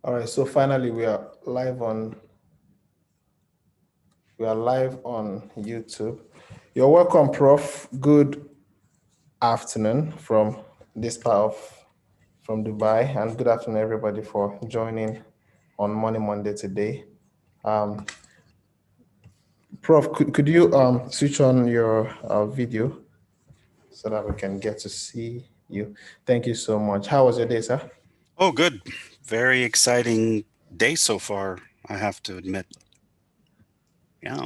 All right, so finally we are live on YouTube. You're welcome, Prof. Good afternoon from this part of from Dubai, and good afternoon, everybody, for joining on Money Monday today. Um, Prof, could you switch on your video so that we can get to see you? Thank you so much. How was your day, sir? Oh, good. Very exciting day so far, I have to admit. Yeah.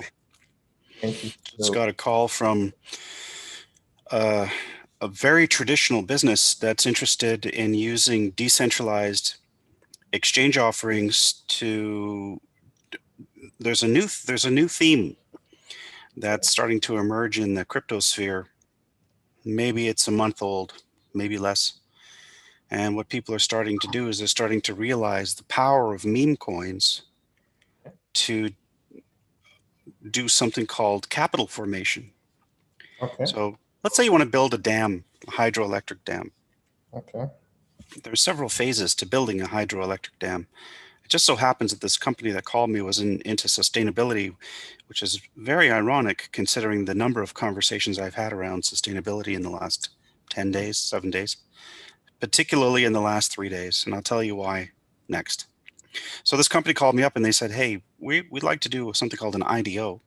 Thank you. Just got a call from uh, a very traditional business that's interested in using decentralized exchange offerings to there's a new theme that's starting to emerge in the crypto sphere. Maybe it's a month old, maybe less. And what people are starting to do is they're starting to realize the power of meme coins to do something called capital formation. Okay. So let's say you want to build a dam, a hydroelectric dam. Okay. There are several phases to building a hydroelectric dam. It just so happens that this company that called me was into sustainability, which is very ironic considering the number of conversations I've had around sustainability in the last 10 days, 7 days, particularly in the last 3 days. And I'll tell you why next. So this company called me up and they said, hey, we'd like to do something called an IDO,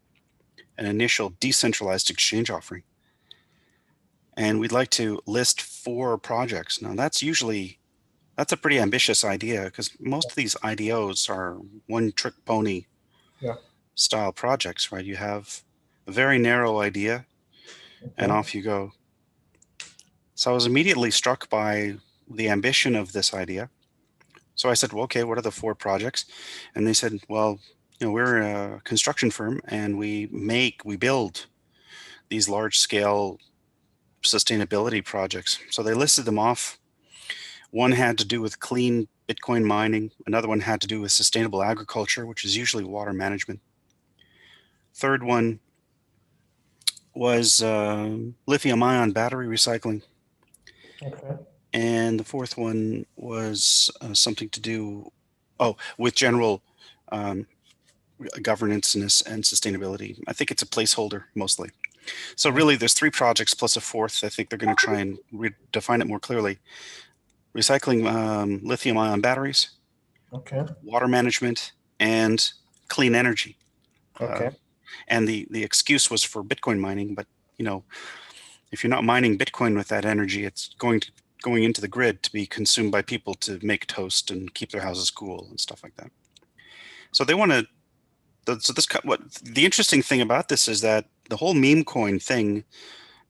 an initial decentralized exchange offering. And we'd like to list 4 projects. Now that's a pretty ambitious idea because most of these IDOs are one trick pony Yeah. style projects, right? You have a very narrow idea and Okay. off you go. So I was immediately struck by the ambition of this idea. So I said, well, okay, what are the 4 projects? And they said, well, we're a construction firm and we build these large scale sustainability projects. So they listed them off. One had to do with clean Bitcoin mining. Another one had to do with sustainable agriculture, which is usually water management. Third one was lithium ion battery recycling. Okay. And the fourth one was something to do, with general um, governance and sustainability. I think it's a placeholder mostly. So really, there's 3 projects plus a fourth. I think they're going to try and define it more clearly. Recycling lithium ion batteries, Okay. water management, and clean energy. Uh, Okay. and the excuse was for Bitcoin mining, but if you're not mining Bitcoin with that energy, it's going into the grid to be consumed by people to make toast and keep their houses cool and stuff like that. So they want to. What the interesting thing about this is that the whole meme coin thing,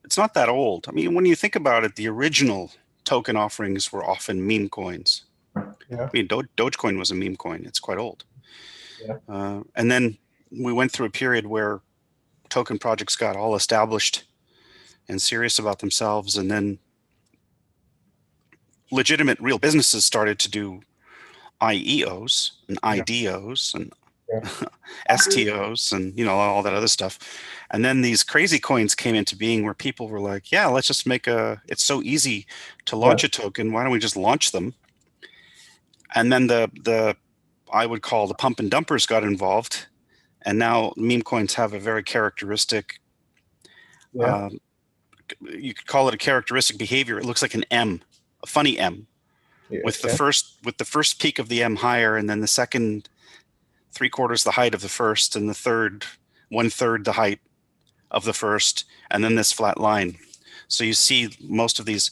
it's not that old. I mean, when you think about it, the original token offerings were often meme coins. Yeah. I mean, Dogecoin was a meme coin. It's quite old. Yeah. And then we went through a period where token projects got all established and serious about themselves, and then legitimate real businesses started to do IEOs and Yeah. IDOs and Yeah. STOs and all that other stuff. And then these crazy coins came into being where people were like, yeah, let's just it's so easy to Yeah. launch a token. Why don't we just launch them? And then the I would call the pump and dumpers got involved. And now meme coins have a very characteristic, Yeah. um, you could call it a characteristic behavior. It looks like an M, a funny M, Yeah. with the Okay. first peak of the M higher, and then the second 3/4 the height of the first, and the third 1/3 the height of the first, and then this flat line. So you see most of these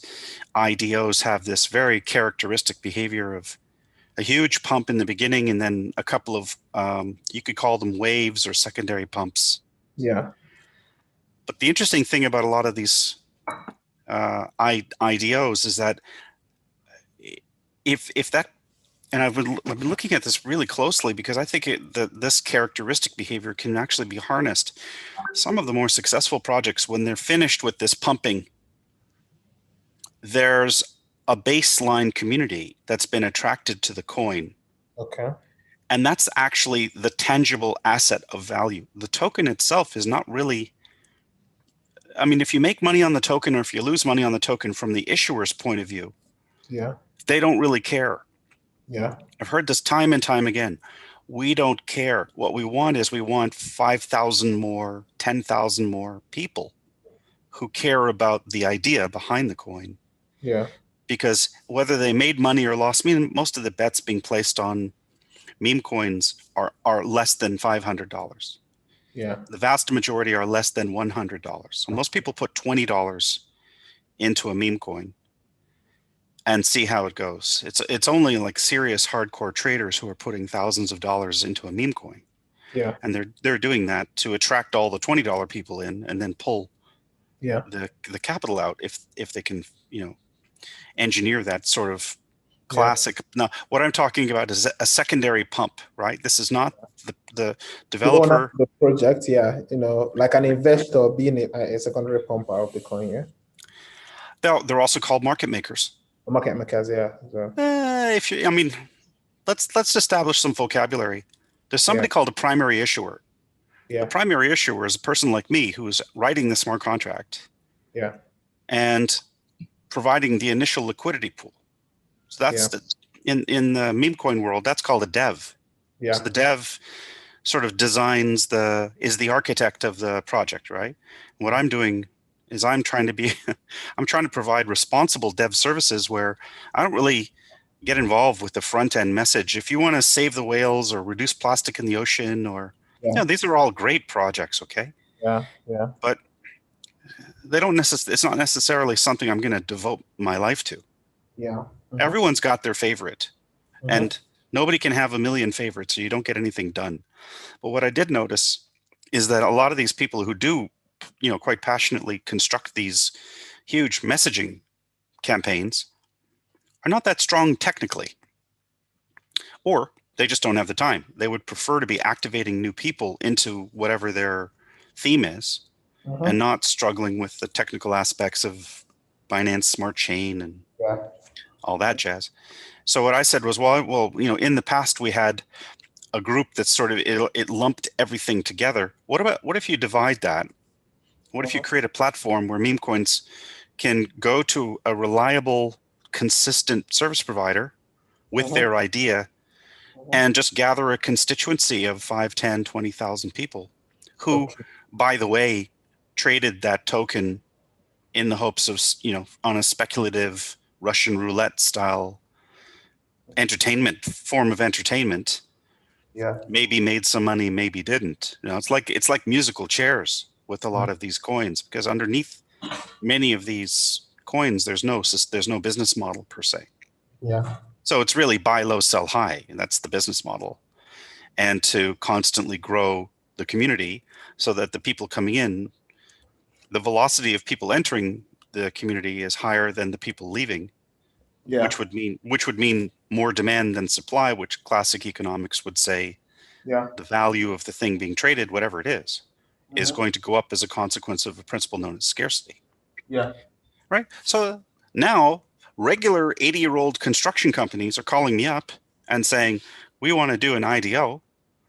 IDOs have this very characteristic behavior of a huge pump in the beginning, and then a couple of you could call them waves or secondary pumps. Yeah. But the interesting thing about a lot of these IDOs is that if that, and I've been looking at this really closely because I think this characteristic behavior can actually be harnessed. Some of the more successful projects, when they're finished with this pumping, there's a baseline community that's been attracted to the coin. Okay. And that's actually the tangible asset of value. The token itself is not really, I mean, if you make money on the token or if you lose money on the token from the issuer's point of view, Yeah. they don't really care. Yeah. I've heard this time and time again. We don't care. What we want is we want 5,000 more, 10,000 more people who care about the idea behind the coin. Yeah. Because whether they made money or lost, I mean, most of the bets being placed on meme coins are less than $500. Yeah. The vast majority are less than $100. So most people put $20 into a meme coin and see how it goes. It's only like serious hardcore traders who are putting thousands of dollars into a meme coin. Yeah. And they're doing that to attract all the $20 people in and then pull Yeah. the capital out if they can, engineer that sort of Yeah. classic. Now, what I'm talking about is a secondary pump, right? This is not the The owner of developer. the project, yeah, like an investor being a secondary pumper of the coin, yeah. They're also called market makers. Market makers, yeah. So, If you, I mean, let's establish some vocabulary. There's yeah. somebody called a primary issuer. A Yeah. primary issuer is a person like me who is writing the smart contract Yeah. and providing the initial liquidity pool. So Yeah. in the meme coin world, that's called a dev. Yeah. So the dev sort of is the architect of the project, right? What I'm doing is I'm trying to provide responsible dev services where I don't really get involved with the front end message. If you want to save the whales or reduce plastic in the ocean or, Yeah. these are all great projects, okay? Yeah. Yeah. But it's not necessarily something I'm going to devote my life to. Yeah. Mm-hmm. Everyone's got their favorite, Mm-hmm. and nobody can have a million favorites, so you don't get anything done. But what I did notice is that a lot of these people who do, quite passionately construct these huge messaging campaigns are not that strong technically, or they just don't have the time. They would prefer to be activating new people into whatever their theme is and Mm-hmm. not struggling with the technical aspects of Binance Smart Chain and Yeah. all that jazz. So what I said was, well, in the past we had a group that sort of it lumped everything together. What if you divide that? What if you Mm-hmm. create a platform where meme coins can go to a reliable, consistent service provider with Mm-hmm. their idea Mm-hmm. and just gather a constituency of 5, 10, 20,000 people who, Okay. by the way, traded that token in the hopes of, on a speculative Russian roulette style form of entertainment, Yeah. maybe made some money, maybe didn't. It's like musical chairs with a lot Mm. of these coins, because underneath many of these coins, there's no business model per se. Yeah. So it's really buy low, sell high, and that's the business model. And to constantly grow the community so that the people coming in, the velocity of people entering the community is higher than the people leaving, Yeah. which would mean more demand than supply, which classic economics would say Yeah. the value of the thing being traded, whatever it is Mm-hmm. going to go up as a consequence of a principle known as scarcity. Yeah. Right? So now regular 80-year-old construction companies are calling me up and saying, we want to do an IDO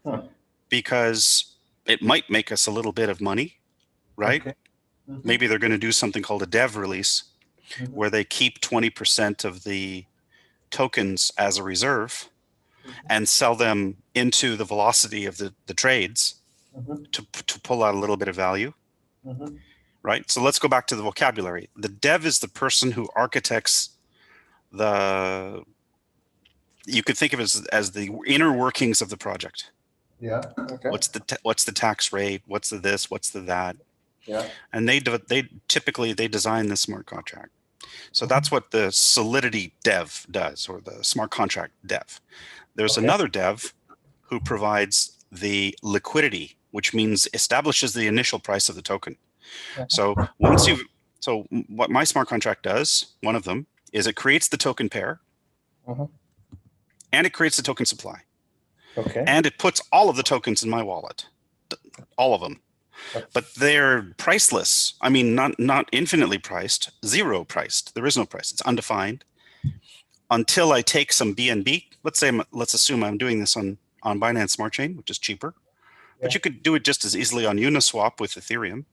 Hmm. because it might make us a little bit of money, right? Okay. Mm-hmm. Maybe they're going to do something called a dev release Mm-hmm. where they keep 20% of the tokens as a reserve and sell them into the velocity of the trades Mm-hmm. to pull out a little bit of value, Mm-hmm. right? So let's go back to the vocabulary. The dev is the person who architects the, you could think of it as the inner workings of the project. Yeah. Okay. What's the tax rate? What's the this? What's the that? Yeah. And they typically design the smart contract. So that's what the Solidity dev does, or the smart contract dev. There's Okay. another dev who provides the liquidity, which means establishes the initial price of the token. So what my smart contract does, one of them, is it creates the token pair Mm-hmm. and it creates the token supply. Okay. And it puts all of the tokens in my wallet, all of them. But they're priceless. I mean, not infinitely priced, zero priced. There is no price. It's undefined until I take some BNB. Let's assume I'm doing this on Binance Smart Chain, which is cheaper. But Yeah. you could do it just as easily on Uniswap with Ethereum.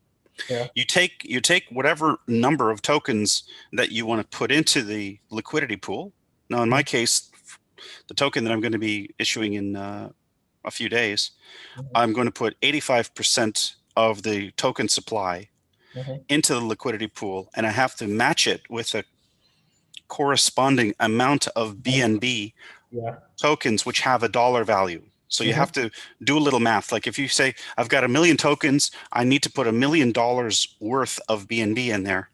Yeah. You take whatever number of tokens that you want to put into the liquidity pool. Now, in my case, the token that I'm going to be issuing in a few days, Mhm. I'm going to put 85% of the token supply Mhm. into the liquidity pool, and I have to match it with a corresponding amount of BNB Yeah. tokens which have a dollar value. So you Mhm. have to do a little math. Like if you say, I've got 1,000,000 tokens, I need to put $1,000,000 worth of BNB in there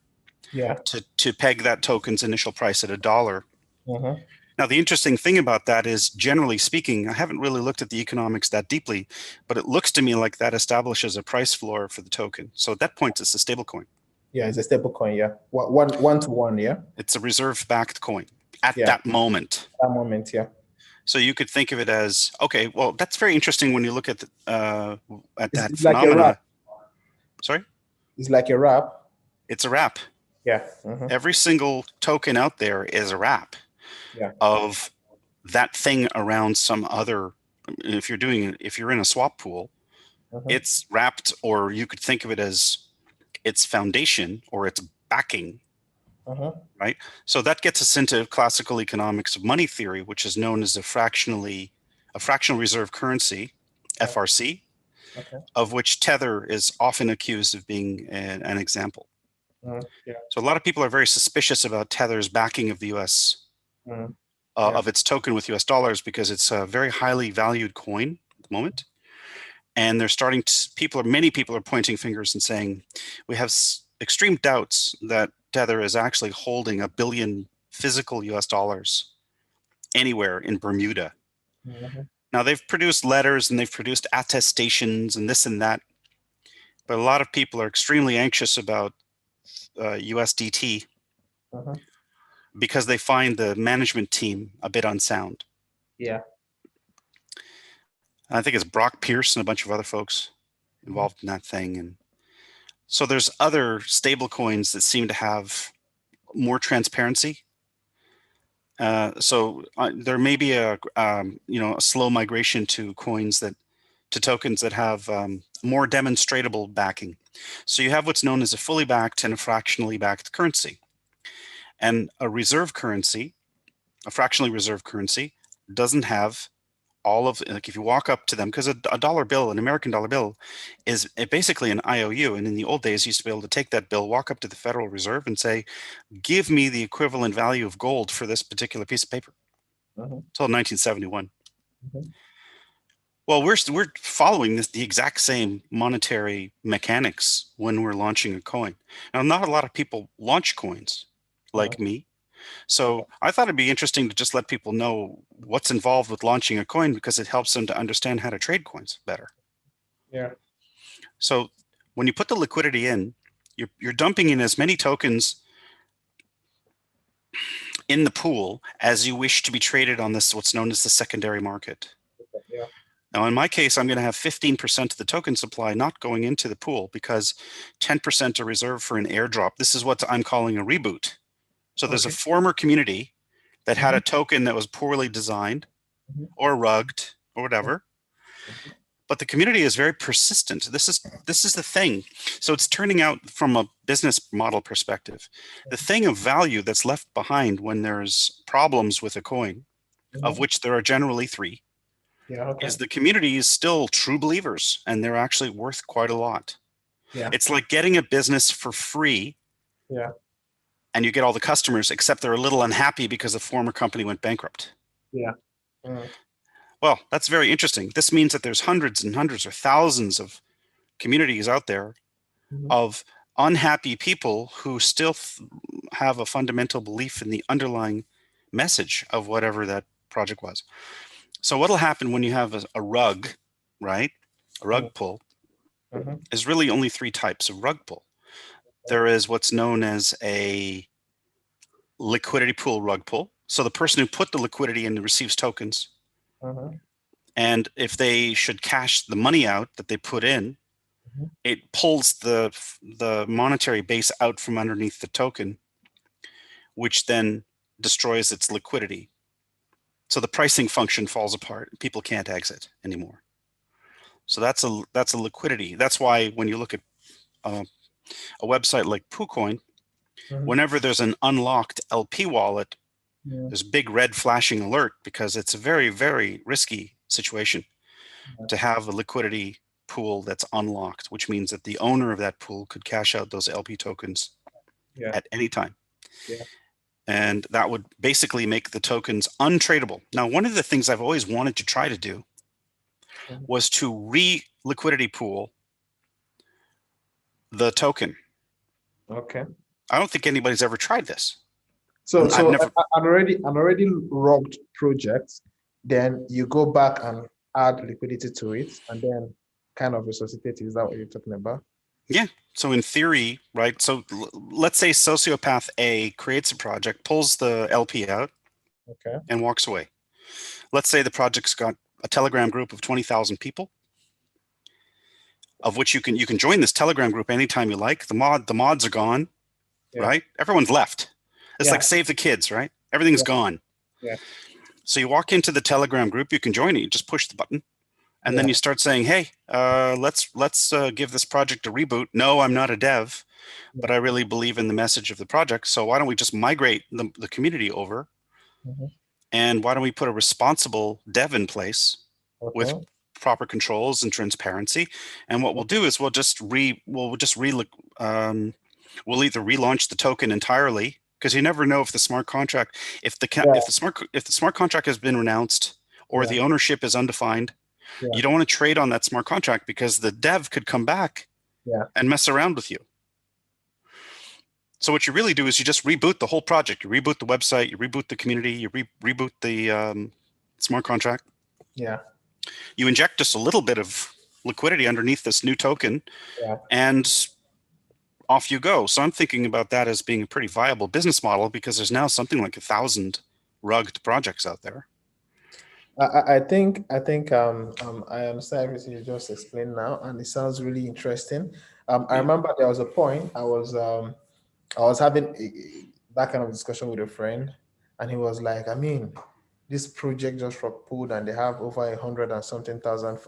Yeah. to peg that token's initial price at $1. Mhm. Now, the interesting thing about that is, generally speaking, I haven't really looked at the economics that deeply, but it looks to me like that establishes a price floor for the token. So at that point, it's a stable coin. Yeah, it's a stable coin. Yeah, one to one. Yeah. It's a reserve-backed coin at Yeah. that moment. That moment. Yeah. So you could think of it as, okay, well, that's very interesting when you look at that It's like a wrap. phenomena. Sorry, It's like a wrap. it's a wrap. Yeah. Mhm. Every single token out there is a wrap Yeah. of that thing around some other. If you're in a swap pool, Mhm. it's wrapped, or you could think of it as its foundation or its backing, Mhm. right? So that gets us into classical economics of money theory, which is known as a fractional reserve currency, Yeah. FRC, Okay. of which Tether is often accused of being an example. Mhm. Yeah. So a lot of people are very suspicious about Tether's backing of the US, Mhm. Yeah. of its token with US dollars, because it's a very highly valued coin at the moment. And they're starting to, many people are pointing fingers and saying, we have extreme doubts that Tether is actually holding 1 billion physical US dollars anywhere in Bermuda. Mhm. Now, they've produced letters and they've produced attestations and this and that, but a lot of people are extremely anxious about USDT Mhm. because they find the management team a bit unsound. Yeah. I think it's Brock Pierce and a bunch of other folks Mhm. involved in that thing. And so there's other stable coins that seem to have more transparency. So there may be a slow migration to tokens that have more demonstrable backing. So you have what's known as a fully backed and a fractionally backed currency. And a fractionally reserved currency, doesn't have all of, like, if you walk up to them, because a dollar bill, an American dollar bill, is basically an IOU. And in the old days, you used to be able to take that bill, walk up to the Federal Reserve and say, give me the equivalent value of gold for this particular piece of paper, Mhm. until 1971. Mhm. Well, we're following the exact same monetary mechanics when we're launching a coin. Now, not a lot of people launch coins Mhm. like me. Okay. So I thought it'd be interesting to just let people know what's involved with launching a coin, because it helps them to understand how to trade coins better. Yeah. So when you put the liquidity in, you're dumping in as many tokens in the pool as you wish to be traded on this, what's known as the secondary market. Okay. Yeah. Now, in my case, I'm going to have 15% of the token supply not going into the pool, because 10% are reserved for an airdrop. This is what I'm calling a reboot. So there's a Okay. former community that had Mhm. a token that was poorly designed Mhm. or rugged or Mhm. whatever, but the community is very persistent. This is the thing. So it's turning out, from a business model perspective, the thing of value that's left behind when there's problems with a coin, of Mhm. which there are generally three, Yeah. Okay. is the community is still true believers, and they're actually worth quite a lot. Yeah. It's like getting a business for free, Yeah. and you get all the customers, except they're a little unhappy because the former company went bankrupt. Yeah. Mhm. Well, that's very interesting. This means that there's hundreds and hundreds or thousands of communities out there Mhm. of unhappy people who still have a fundamental belief in the underlying message of whatever that project was. So what'll happen when you have a rug, right? A Mhm. rug pull Mhm. is really only three types of rug pull. There is what's known as a liquidity pool rug pull. So the person who put the liquidity in receives tokens, Mhm. and if they should cash the money out that they put in, Mhm. it pulls the monetary base out from underneath the token, which then destroys its liquidity. So the pricing function falls apart. People can't exit anymore. So that's a liquidity. That's why when you look at uh, a website like PooCoin, Mhm. whenever there's an unlocked LP wallet, Yeah. there's a big red flashing alert because it's a very, very risky situation to have a liquidity pool that's unlocked, which means that the owner of that pool could cash out those LP tokens Yeah. at any time. Yeah. And that would basically make the tokens untradeable. Now, one of the things I've always wanted to try to do Mhm. was to re-liquidity pool the token. Okay. I don't think anybody's ever tried this. So, I've so never, an already logged project, then you go back and add liquidity to it, and then kind of resuscitate it. Is that what you're talking about? yeah. So in theory, right? So let's say sociopath A creates a project, pulls the LP out, Okay. and walks away. Let's say the project's got a Telegram group of 20,000 people, of which you can join this Telegram group anytime you like. The mods are gone, Yeah. right? Everyone's left. It's like Yeah. Save the Kids, right? Everything's Yeah. gone. Yeah. So you walk into the Telegram group, you can join it. You just push the button, and then Yeah. you start saying, "Hey, let's give this project a reboot." No, I'm not a dev, but Yeah. I really believe in the message of the project. So why don't we just migrate the community over, Mhm. and why don't we put a responsible dev in place with Okay. proper controls and transparency? And what we'll do is um, we'll either relaunch the token entirely, because you never know if the smart contract, Yeah. if the smart contract has been renounced or Yeah. the ownership is undefined. Yeah. You don't want to trade on that smart contract because the dev could come back Yeah. and mess around with you. So what you really do is you just reboot the whole project. You reboot the website, you reboot the community, you reboot the smart contract. Yeah. You inject just a little bit of liquidity underneath this new token, Yeah. and off you go. So I'm thinking about that as being a pretty viable business model because there's now something like 1,000 rugged projects out there. I think I understand everything you just explained now, and it sounds really interesting. I Yeah, remember there was a point I was having that kind of discussion with a friend, and he was like, I mean, this project just got pulled, and they have over 100 and something thousand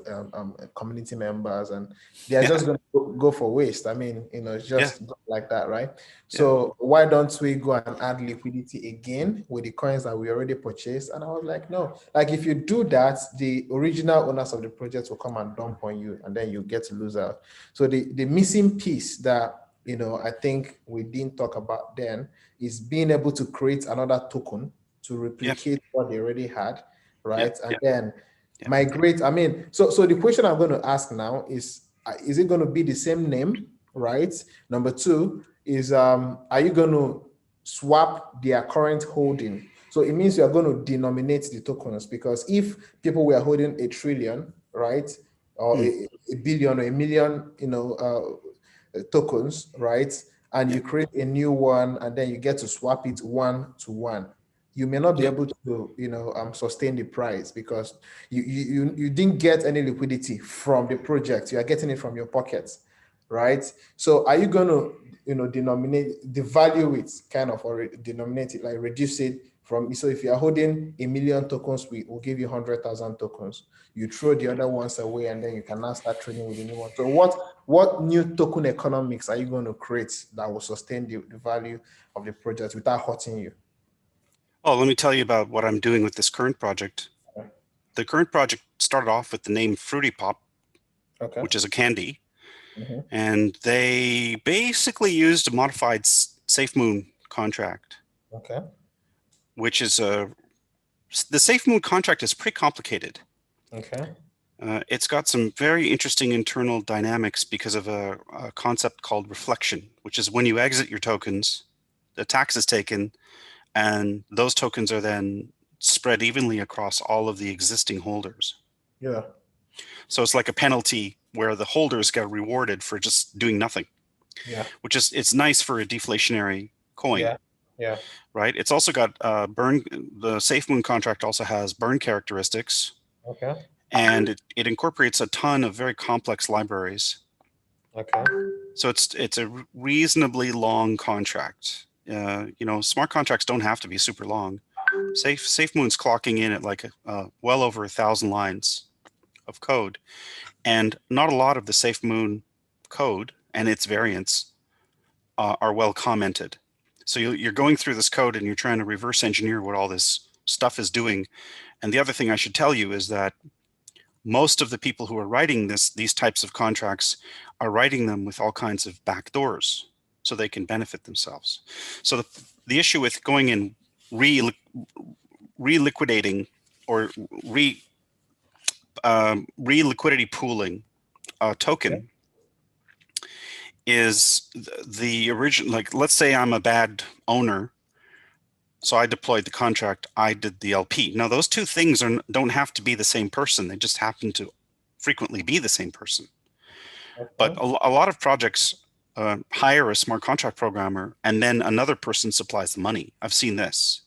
community members, and they are yeah, just going to go for waste. I mean, it's yeah, just like that, right? yeah. So why don't we go and add liquidity again with the coins that we already purchased? And I was like, no, like if you do that, the original owners of the project will come and dump on you, and then you get to lose out. So the missing piece that I think we didn't talk about then is being able to create another token to Yeah, replicate what they already had, yeah, right? And then yeah. migrate. I mean, so the question I'm going to ask now is it going to be the same name, right? Number two is, are you going to swap their current holding? So it means you are going to denominate the tokens, because if people were holding 1 trillion, right, or Hmm. a billion or a million, tokens, right? And Yeah, you create a new one, and then you get to swap it one to one. You may not be yeah. able to, sustain the price because you didn't get any liquidity from the project. You are getting it from your pockets, right? So are you going to, denominate, devalue it kind of, or denominate it, like reduce it from, so if you are holding 1 million tokens, we will give you 100,000 tokens. You throw the other ones away, and then you can now start trading with the new one. So what new token economics are you going to create that will sustain the value of the project without hurting you? Oh, let me tell you about what I'm doing with this current project. Okay. The current project started off with the name Fruity Pop, Okay. which is a candy, Mm-hmm. and they basically used a modified SafeMoon contract, Okay. which is the SafeMoon contract is pretty complicated. Okay. It's got some very interesting internal dynamics because of a concept called reflection, which is when you exit your tokens, the tax is taken, and those tokens are then spread evenly across all of the existing holders. Yeah. So it's like a penalty where the holders get rewarded for just doing nothing, Yeah. which is it's nice for a deflationary coin, Yeah. Yeah. right? It's also got burn. The SafeMoon contract also has burn characteristics, Okay. and it incorporates a ton of very complex libraries. Okay. So it's a reasonably long contract. Smart contracts don't have to be super long. SafeMoon's clocking in at like well over 1,000 lines of code, and not a lot of the SafeMoon code and its variants are well commented. So you're going through this code and you're trying to reverse engineer what all this stuff is doing. And the other thing I should tell you is that most of the people who are writing these types of contracts are writing them with all kinds of backdoors so they can benefit themselves. So the issue with going in reliquidating or re-liquidity pooling a token is the original, like, let's say I'm a bad owner. So I deployed the contract, I did the LP. Now those two things don't have to be the same person. They just happen to frequently be the same person. But a lot of projects hire a smart contract programmer and then another person supplies the money. I've seen this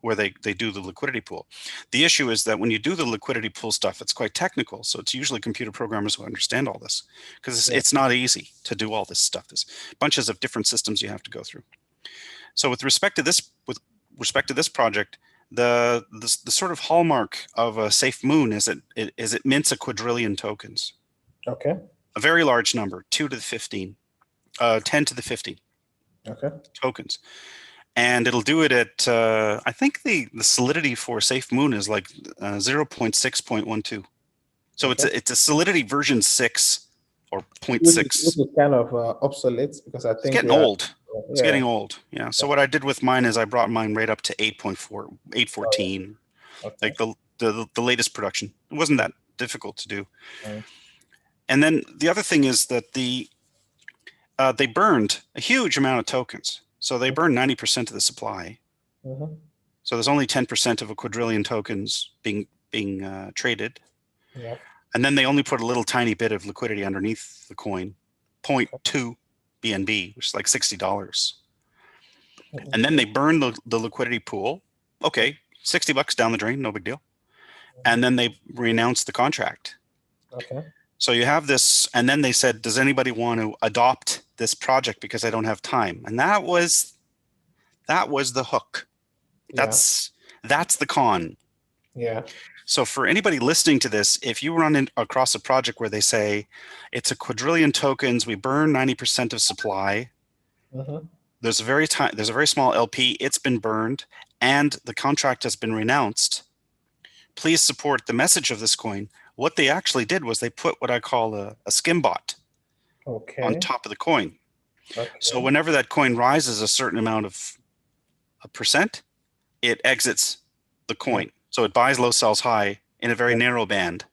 where they do the liquidity pool. The issue is that when you do the liquidity pool stuff, it's quite technical. So it's usually computer programmers who understand all this because it's not easy to do all this stuff. There's bunches of different systems you have to go through. So with respect to this project, the sort of hallmark of a safe moon is it mints a quadrillion tokens. Okay. A very large number, 2 to the 15, 10 to the 50 tokens. And it'll do it at, I think the solidity for safe moon is like 0.6.12. So it's a solidity version 6 or 0.6. Which is kind of obsolete because I think it's getting old. It's getting old. Yeah. So what I did with mine is I brought mine right up to 8.4, 8.14, like the latest production. It wasn't that difficult to do. And then the other thing is that they burned a huge amount of tokens. So they burned 90% of the supply. So there's only 10% of a quadrillion tokens being traded. And then they only put a little tiny bit of liquidity underneath the coin, 0.2 BNB, which is like $60. And then they burn the liquidity pool. Okay, $60 down the drain, no big deal. And then they renounced the contract. So you have this, and then they said, does anybody want to adopt this project because I don't have time? And that was the hook. That's the con. So for anybody listening to this, if you run across a project where they say it's a quadrillion tokens, we burn 90% of supply, there's a very small LP, it's been burned, and the contract has been renounced, please support the message of this coin. What they actually did was they put what I call a skim bot on top of the coin. So whenever that coin rises a certain amount of a percent, it exits the coin. So it buys low, sells high in a very narrow band.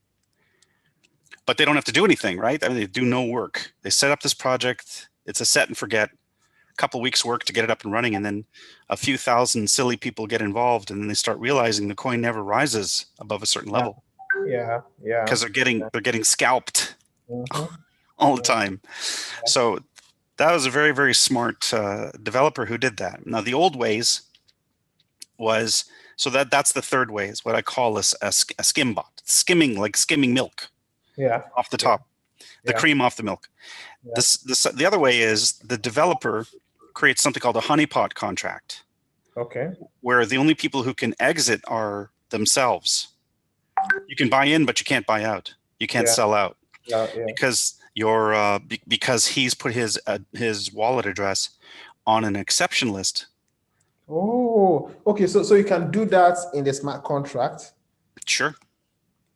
But they don't have to do anything, right? I mean, they do no work. They set up this project. It's a set and forget. A couple of weeks work to get it up and running, and then a few thousand silly people get involved, and then they start realizing the coin never rises above a certain level. Because they're getting scalped all the time. So that was a very, very smart developer who did that. Now the old ways was, so that's the third way, is what I call a skim bot, skimming, like skimming milk off the top, the cream off the milk. The other way is the developer creates something called a honeypot contract, where the only people who can exit are themselves. You can buy in, but you can't buy out. You can't sell out because because he's put his wallet address on an exception list. Oh, okay. So you can do that in the smart contract. Sure.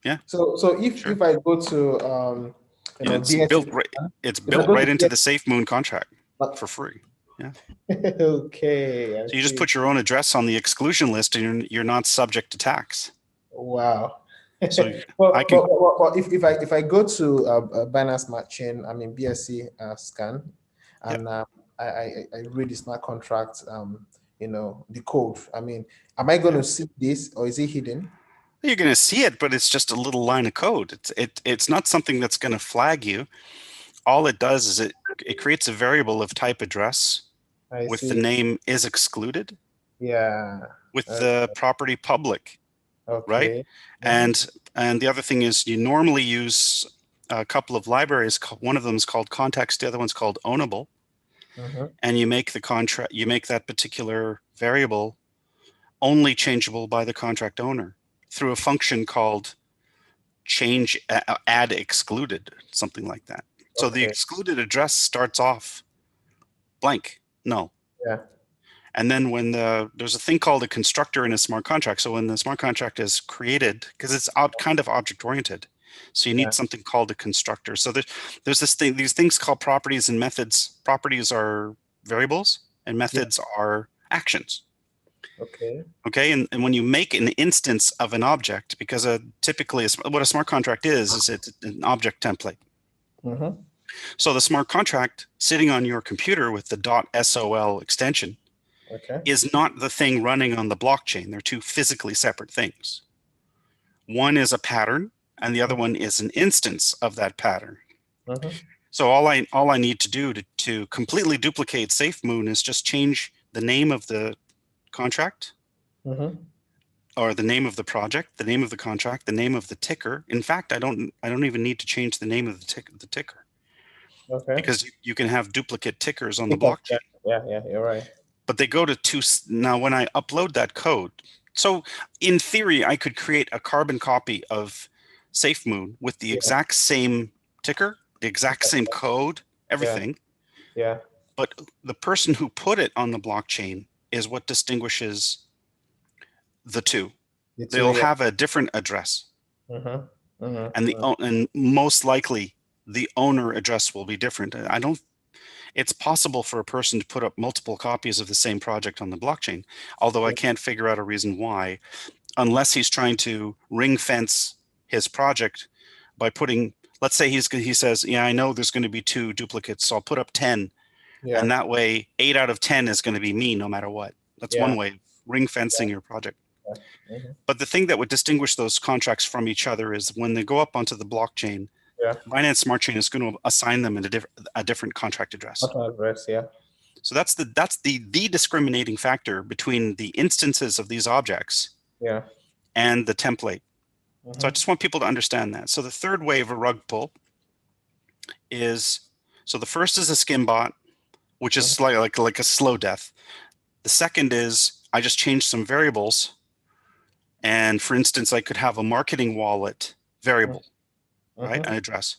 Yeah. So if I go to it's built right into the Safe Moon contract for free. Yeah. Okay. So you just put your own address on the exclusion list, and you're not subject to tax. Wow. So if I go to Binance Smart Chain, I mean BSC scan, and I read the smart contract, the code. I mean, am I going to see this, or is it hidden? You're going to see it, but it's just a little line of code. It's not something that's going to flag you. All it does is it creates a variable of type address with the name is excluded. With the property public. Right? And the other thing is you normally use a couple of libraries. One of them is called context. The other one's called ownable. And you make that particular variable only changeable by the contract owner through a function called add excluded, something like that. So the excluded address starts off blank, null. And then when there's a thing called a constructor in a smart contract. So when the smart contract is created, because it's kind of object oriented, so you need something called a constructor. So there's these things called properties and methods. Properties are variables and methods are actions. Okay. Okay, and when you make an instance of an object, because typically what a smart contract is it's an object template. Mm-hmm. So the smart contract sitting on your computer with the .sol extension is not the thing running on the blockchain. They're two physically separate things. One is a pattern, and the other one is an instance of that pattern. Mm-hmm. So all I need to do to completely duplicate SafeMoon is just change the name of the contract, or the name of the project, the name of the contract, the name of the ticker. In fact, I don't even need to change the name of the ticker. Okay. Because you can have duplicate tickers on the blockchain. Yeah, you're right. But they go to two. Now, when I upload that code, so in theory, I could create a carbon copy of SafeMoon with the exact same ticker, the exact same code, everything. Yeah. But the person who put it on the blockchain is what distinguishes the two. They'll have a different address. And most likely the owner address will be different. It's possible for a person to put up multiple copies of the same project on the blockchain, although I can't figure out a reason why, unless he's trying to ring fence his project by putting, let's say he says, yeah, I know there's going to be 2 duplicates, so I'll put up 10. And that way 8 out of 10 is going to be me no matter what. That's one way of ring fencing your project. But the thing that would distinguish those contracts from each other is when they go up onto the blockchain, Binance Smart Chain is going to assign them a different contract address. So that's the discriminating factor between the instances of these objects and the template. So I just want people to understand that. So the third way of a rug pull is, so the first is a skim bot, which is like a slow death. The second is I just changed some variables. And for instance, I could have a marketing wallet variable, right? An address.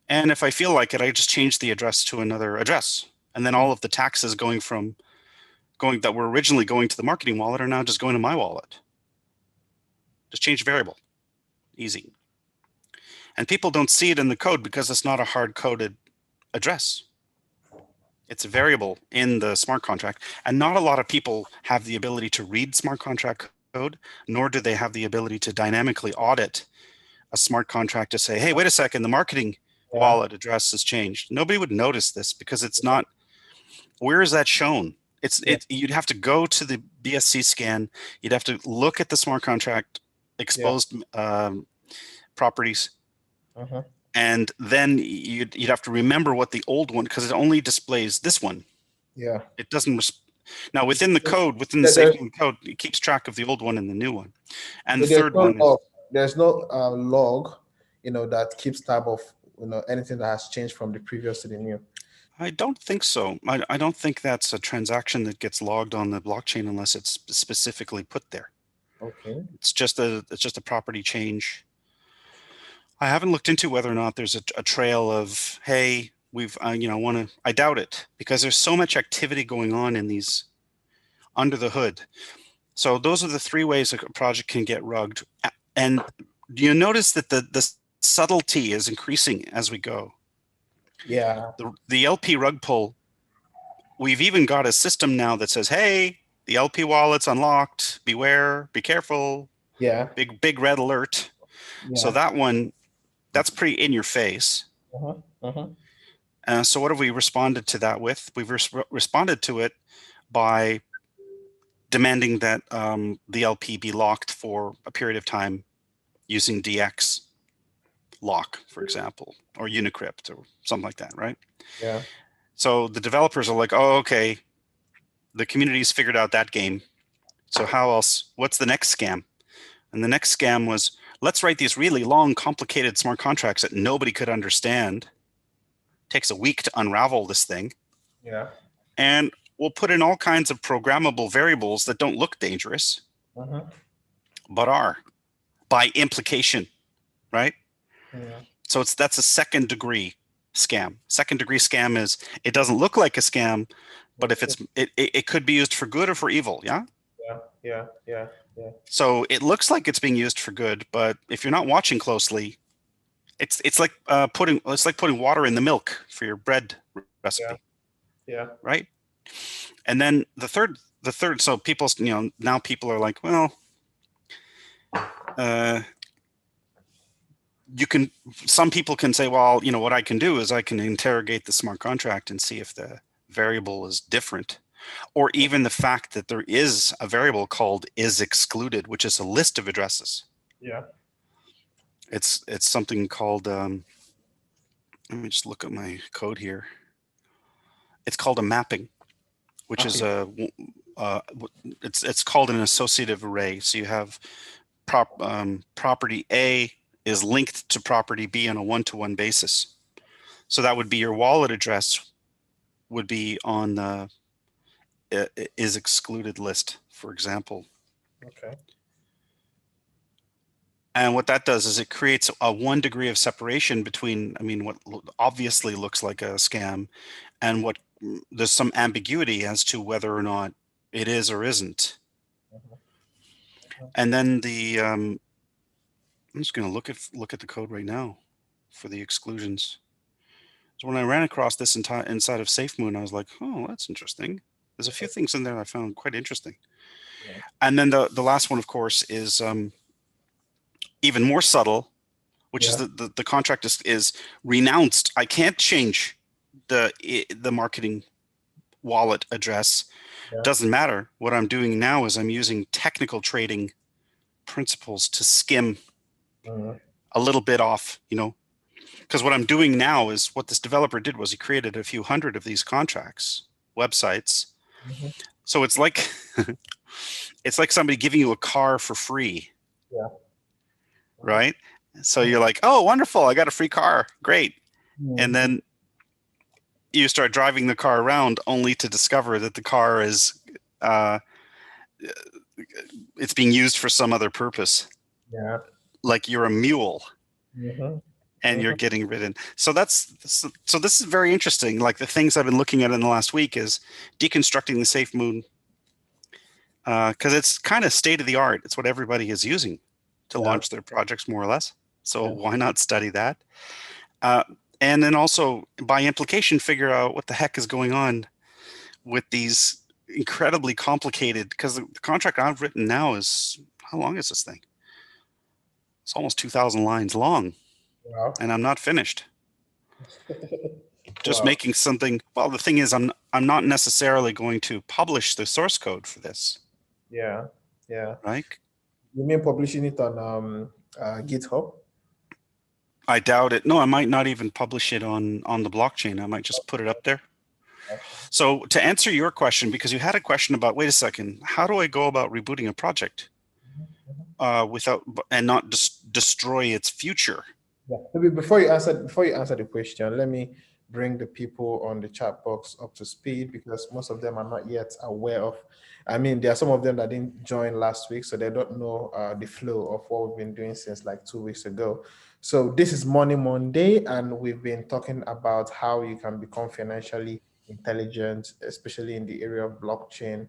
And if I feel like it, I just change the address to another address. And then all of the taxes that were originally going to the marketing wallet are now just going to my wallet. Just change variable. Easy. And people don't see it in the code because it's not a hard-coded address. It's a variable in the smart contract. And not a lot of people have the ability to read smart contract code, nor do they have the ability to dynamically audit a smart contract to say, hey, wait a second, the marketing wallet address has changed. Nobody would notice this because it's not, where is that shown? You'd have to go to the BSC scan. You'd have to look at the smart contract exposed properties. And then you'd have to remember what the old one, because it only displays this one. It doesn't. Now within the code, within the SafeMoon code, it keeps track of the old one and the new one. And the third one is, there's no log, that keeps tab of anything that has changed from the previous to the new. I don't think so. I don't think that's a transaction that gets logged on the blockchain unless it's specifically put there. Okay. It's just a property change. I haven't looked into whether or not there's a trail of, hey, we've I doubt it, because there's so much activity going on in these under the hood. So those are the 3 ways a project can get rugged. And do you notice that the subtlety is increasing as we go? Yeah. The LP rug pull, we've even got a system now that says, hey, the LP wallet's unlocked, beware, be careful. Yeah. Big red alert. Yeah. So that one, that's pretty in your face. So what have we responded to that with? We've responded to it by demanding that the LP be locked for a period of time using DX lock, for example, or Unicrypt or something like that, right? Yeah. So the developers are like, oh, okay, the community's figured out that game. So how else? What's the next scam? And the next scam was, let's write these really long, complicated smart contracts that nobody could understand. Takes a week to unravel this thing. Yeah. And we'll put in all kinds of programmable variables that don't look dangerous, but are by implication, right? Yeah. So that's a second degree scam. Second degree scam is, it doesn't look like a scam, but if it could be used for good or for evil. Yeah. Yeah, yeah, yeah, yeah, So it looks like it's being used for good, but if you're not watching closely, it's like putting water in the milk for your bread recipe, yeah, yeah, right? And then the third, so people, now people are like, well, uh, you can, some people can say, well, what I can do is I can interrogate the smart contract and see if the variable is different, or even the fact that there is a variable called is excluded, which is a list of addresses. yeah. It's something called, let me just look at my code here. It's called a mapping, which is Mapping. uh, it's called an associative array. So you have property A is linked to property B on a one-to-one basis. So that would be your wallet address would be on the is excluded list, for example. Okay. And what that does is it creates a 1 degree of separation between, what obviously looks like a scam and what there's some ambiguity as to whether or not it is or isn't. Mhm. And then I'm just going to look at the code right now for the exclusions. So when I ran across this inside of SafeMoon, I was like, oh, that's interesting. There's a few things in there I found quite interesting. Yeah. And then the last one, of course, is even more subtle, which is Yeah. the contract is renounced. I can't change the marketing wallet address. Yeah. Doesn't matter. What I'm doing now is I'm using technical trading principles to skim Mhm. a little bit off, because what I'm doing now is what this developer did was he created a few hundred of these contracts, websites. Mhm. So it's like it's like somebody giving you a car for free, Yeah. Mhm. right? So you're like, oh, wonderful, I got a free car, great. And Mhm. then you start driving the car around only to discover that the car is uh, it's being used for some other purpose, Yeah. like you're a mule Mhm. and you're Mhm. getting ridden. So this is very interesting. Like the things I've been looking at in the last week is deconstructing the safe moon, because it's kind of state of the art. It's what everybody is using to Yeah. launch their projects, more or less. So Yeah. why not study that? Uh, and then also, by implication, figure out what the heck is going on with these incredibly complicated. Because the contract I've written now is, how long is this thing? It's almost 2,000 lines long, Wow. and I'm not finished. Just Wow. making something. Well, the thing is, I'm not necessarily going to publish the source code for this, Yeah. Yeah. right? You mean publishing it on GitHub? I doubt it. No, I might not even publish it on the blockchain. I might just put it up there. Okay. So to answer your question, because you had a question about, wait a second, how do I go about rebooting a project Mhm. Mhm. without and not destroy its future? Yeah. Maybe before you answer the question, let me bring the people on the chat box up to speed because most of them are not yet aware of. I mean, there are some of them that didn't join last week, so they don't know the flow of what we've been doing since like 2 weeks ago. So this is Money Monday, and we've been talking about how you can become financially intelligent, especially in the area of blockchain.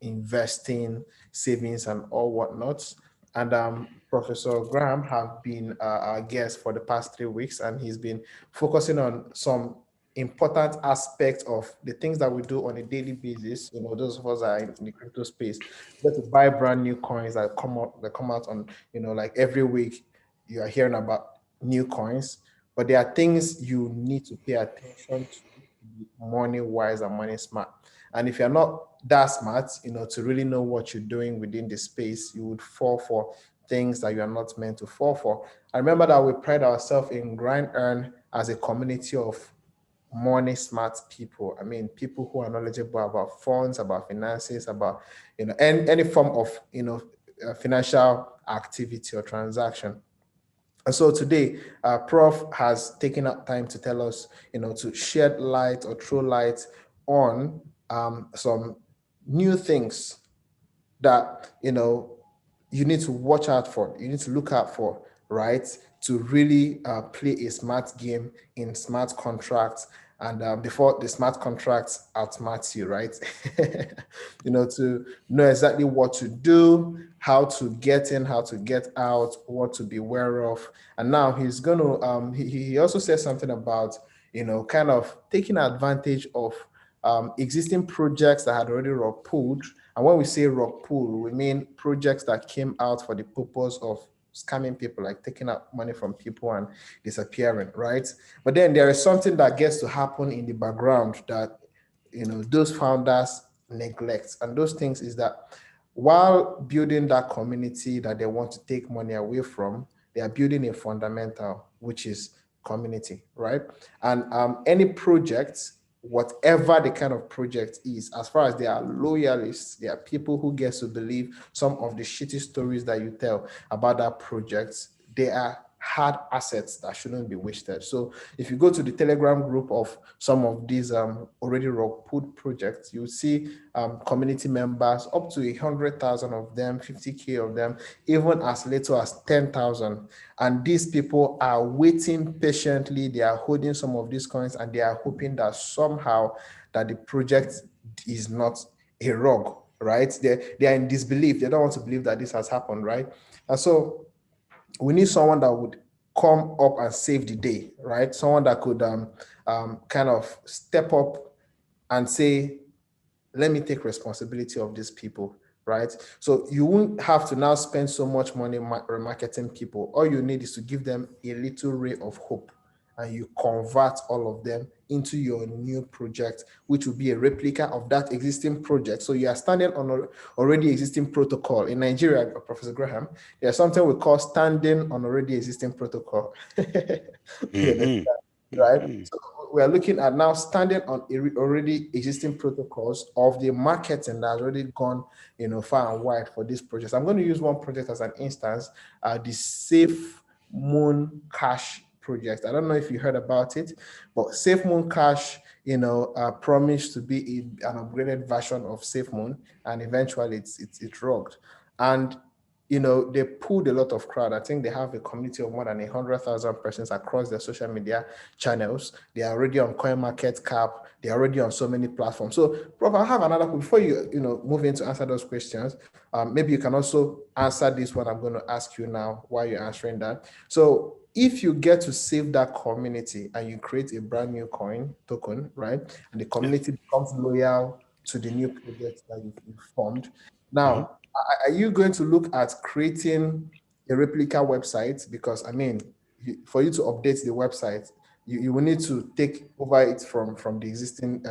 Investing, savings, and all whatnot. And Professor Graham have been our guest for the past 3 weeks, and he's been focusing on some important aspects of the things that we do on a daily basis. Those of us that are in the crypto space, get to buy brand new coins that come out on, like every week. You are hearing about new coins, but there are things you need to pay attention to be money wise and money smart. And if you're not that smart, to really know what you're doing within the space, you would fall for things that you are not meant to fall for. I remember that we pride ourselves in grind earn as a community of money smart people. I mean, people who are knowledgeable about funds, about finances, about any form of financial activity or transaction. And so today, Prof has taken up time to tell us, to shed light or throw light on some new things that you need to watch out for, you need to look out for, right? To really play a smart game in smart contracts and before the smart contracts outsmart you, right? To know exactly what to do, how to get in, how to get out, what to be aware of. And now he's going to, he also says something about, kind of taking advantage of existing projects that had already rug pulled. And when we say rug pull, we mean projects that came out for the purpose of scamming people, like taking out money from people and disappearing, right? But then there is something that gets to happen in the background that those founders neglect. And those things is that while building that community that they want to take money away from, they are building a fundamental, which is community, right? And any project, whatever the kind of project is, as far as they are loyalists, they are people who get to believe some of the shitty stories that you tell about that project, they are hard assets that shouldn't be wasted. So if you go to the Telegram group of some of these already rock put projects, you see community members up to 100,000 of them, 50K of them, even as little as 10,000. And these people are waiting patiently. They are holding some of these coins and they are hoping that somehow that the project is not a rug, right? They are in disbelief. They don't want to believe that this has happened, right? And so we need someone that would come up and save the day, right? Someone that could kind of step up and say, let me take responsibility of these people, right? So you won't have to now spend so much money remarketing people. All you need is to give them a little ray of hope, and you convert all of them into your new project, which will be a replica of that existing project. So you are standing on already existing protocol. In Nigeria, Professor Graham, there's something we call standing on already existing protocol. Mm-hmm. Right? Mm-hmm. So we are looking at now standing on already existing protocols of the marketing that has already gone, far and wide for this project. I'm going to use one project as an instance, the Safe Moon Cash project. I don't know if you heard about it, but Safe Moon Cash, promised to be an upgraded version of Safe Moon, and eventually it's rogged. And they pulled a lot of crowd. I think they have a community of more than 100,000 persons across their social media channels. They are already on CoinMarketCap. They are already on so many platforms. So, Prof, I have another before you move in to answer those questions. Maybe you can also answer this one I'm going to ask you now while you're answering that. So, if you get to save that community and you create a brand new coin token, right, and the Yeah. community becomes loyal to the new project that you've formed, Mm-hmm. now are you going to look at creating a replica website? Because I mean, for you to update the website, you will need to take over it from the existing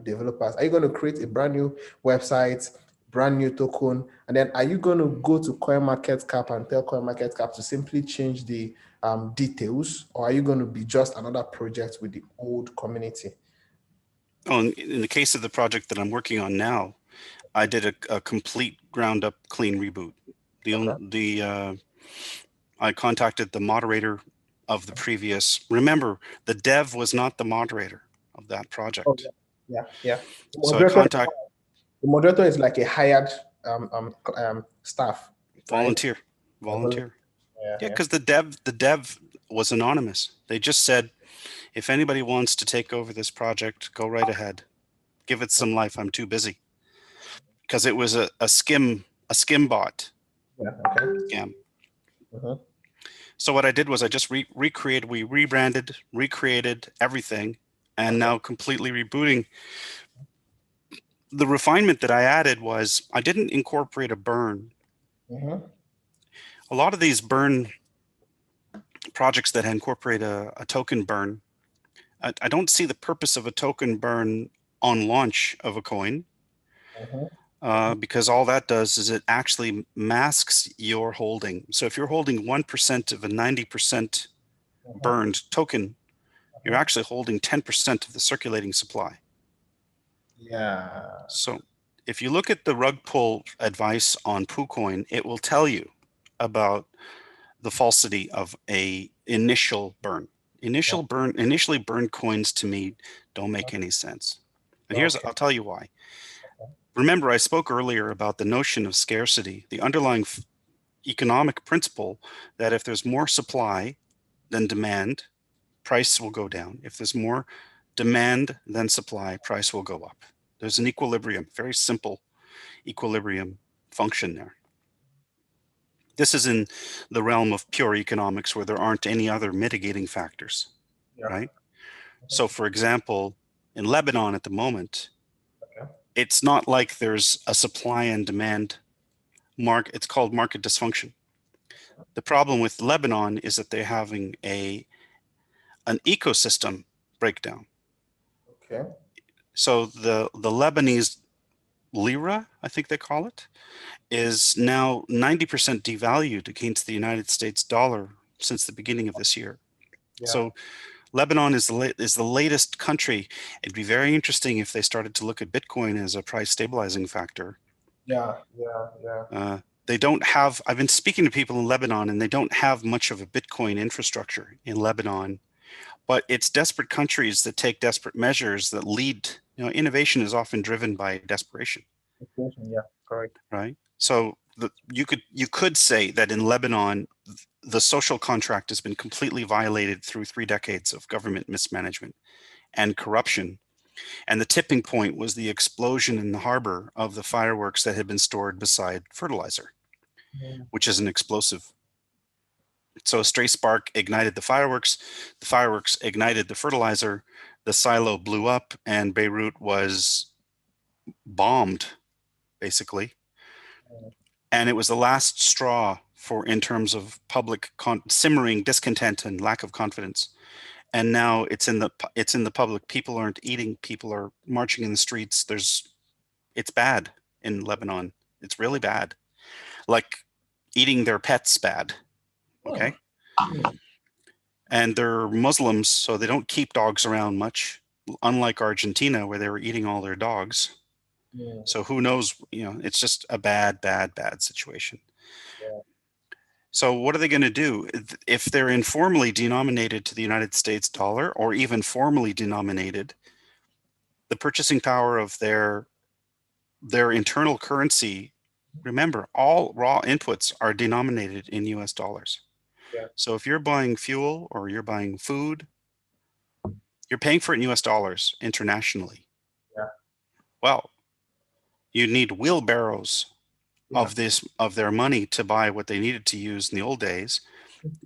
developers. Are you going to create a brand new website, brand new token, and then are you going to go to CoinMarketCap and tell CoinMarketCap to simply change the details, or are you going to be just another project with the old community? Oh, in the case of the project that I'm working on now, I did a complete ground up clean reboot. Okay. I contacted the moderator of the previous. Remember, the dev was not the moderator of that Oh project. yeah, yeah, yeah. The So I moderator, contact the moderator is like a hired staff, right? volunteer, Yeah, volunteer. Yeah, yeah. because the dev was anonymous. They just said, if anybody wants to take over this project, go right ahead. Give it some life. I'm too busy. Because it was a skim bot Yeah, okay. scam. Mhm, So what I did was I just recreated, we rebranded, recreated everything, and okay. now completely rebooting. The refinement that I added was I didn't incorporate a burn. Mhm, A lot of these burn projects that incorporate a token burn, I don't see the purpose of a token burn on launch of a coin, mhm, because all that does is it actually masks your holding. So if you're holding 1% of a 90% mhm, burned token, you're mhm. actually holding 10% of the circulating supply. Yeah. So if you look at the rug pull advice on PooCoin, it will tell you about the falsity of a initial burn. Initially burned coins to me don't make any sense. And Okay. I'll tell you why. Remember, I spoke earlier about the notion of scarcity, the underlying economic principle that if there's more supply than demand, price will go down. If there's more demand, then supply, price will go up. There's an equilibrium, very simple equilibrium function there. This is in the realm of pure economics where there aren't any other mitigating factors, Yeah. right? So, for example, in Lebanon at the moment, Okay. it's not like there's a supply and demand market. It's called market dysfunction. The problem with Lebanon is that they're having an ecosystem breakdown. Okay. So the Lebanese lira, I think they call it, is now 90% devalued against the United States dollar since the beginning of this year. Yeah. So Lebanon is the latest country. It'd be very interesting if they started to look at Bitcoin as a price stabilizing factor. Yeah. Yeah. Yeah. They don't have, I've been speaking to people in Lebanon and they don't have much of a Bitcoin infrastructure in Lebanon, but it's desperate countries that take desperate measures that lead, innovation is often driven by desperation, Inflation, yeah. Correct. right? So you could say that in Lebanon, the social contract has been completely violated through 3 decades of government mismanagement and corruption. And the tipping point was the explosion in the harbor of the fireworks that had been stored beside fertilizer, Mm. which is an explosive. So a stray spark ignited the fireworks ignited the fertilizer, the silo blew up, and Beirut was bombed, basically. Mm. And it was the last straw for in terms of public simmering discontent and lack of confidence. And now it's in the public. People aren't eating. People are marching in the streets. It's bad in Lebanon. It's really bad. Like eating their pets bad. Mm. Okay. And they're Muslims, so they don't keep dogs around much, unlike Argentina, where they were eating all their dogs. Mm. So who knows? It's just a bad, bad, bad situation. Yeah. So what are they going to do if they're informally denominated to the United States dollar, or even formally denominated? The purchasing power of their internal currency. Remember, all raw inputs are denominated in US dollars. Yeah. So if you're buying fuel or you're buying food, you're paying for it in US dollars internationally. Yeah. Well, you need wheelbarrows Yeah. of their money to buy what they needed to use in the old days.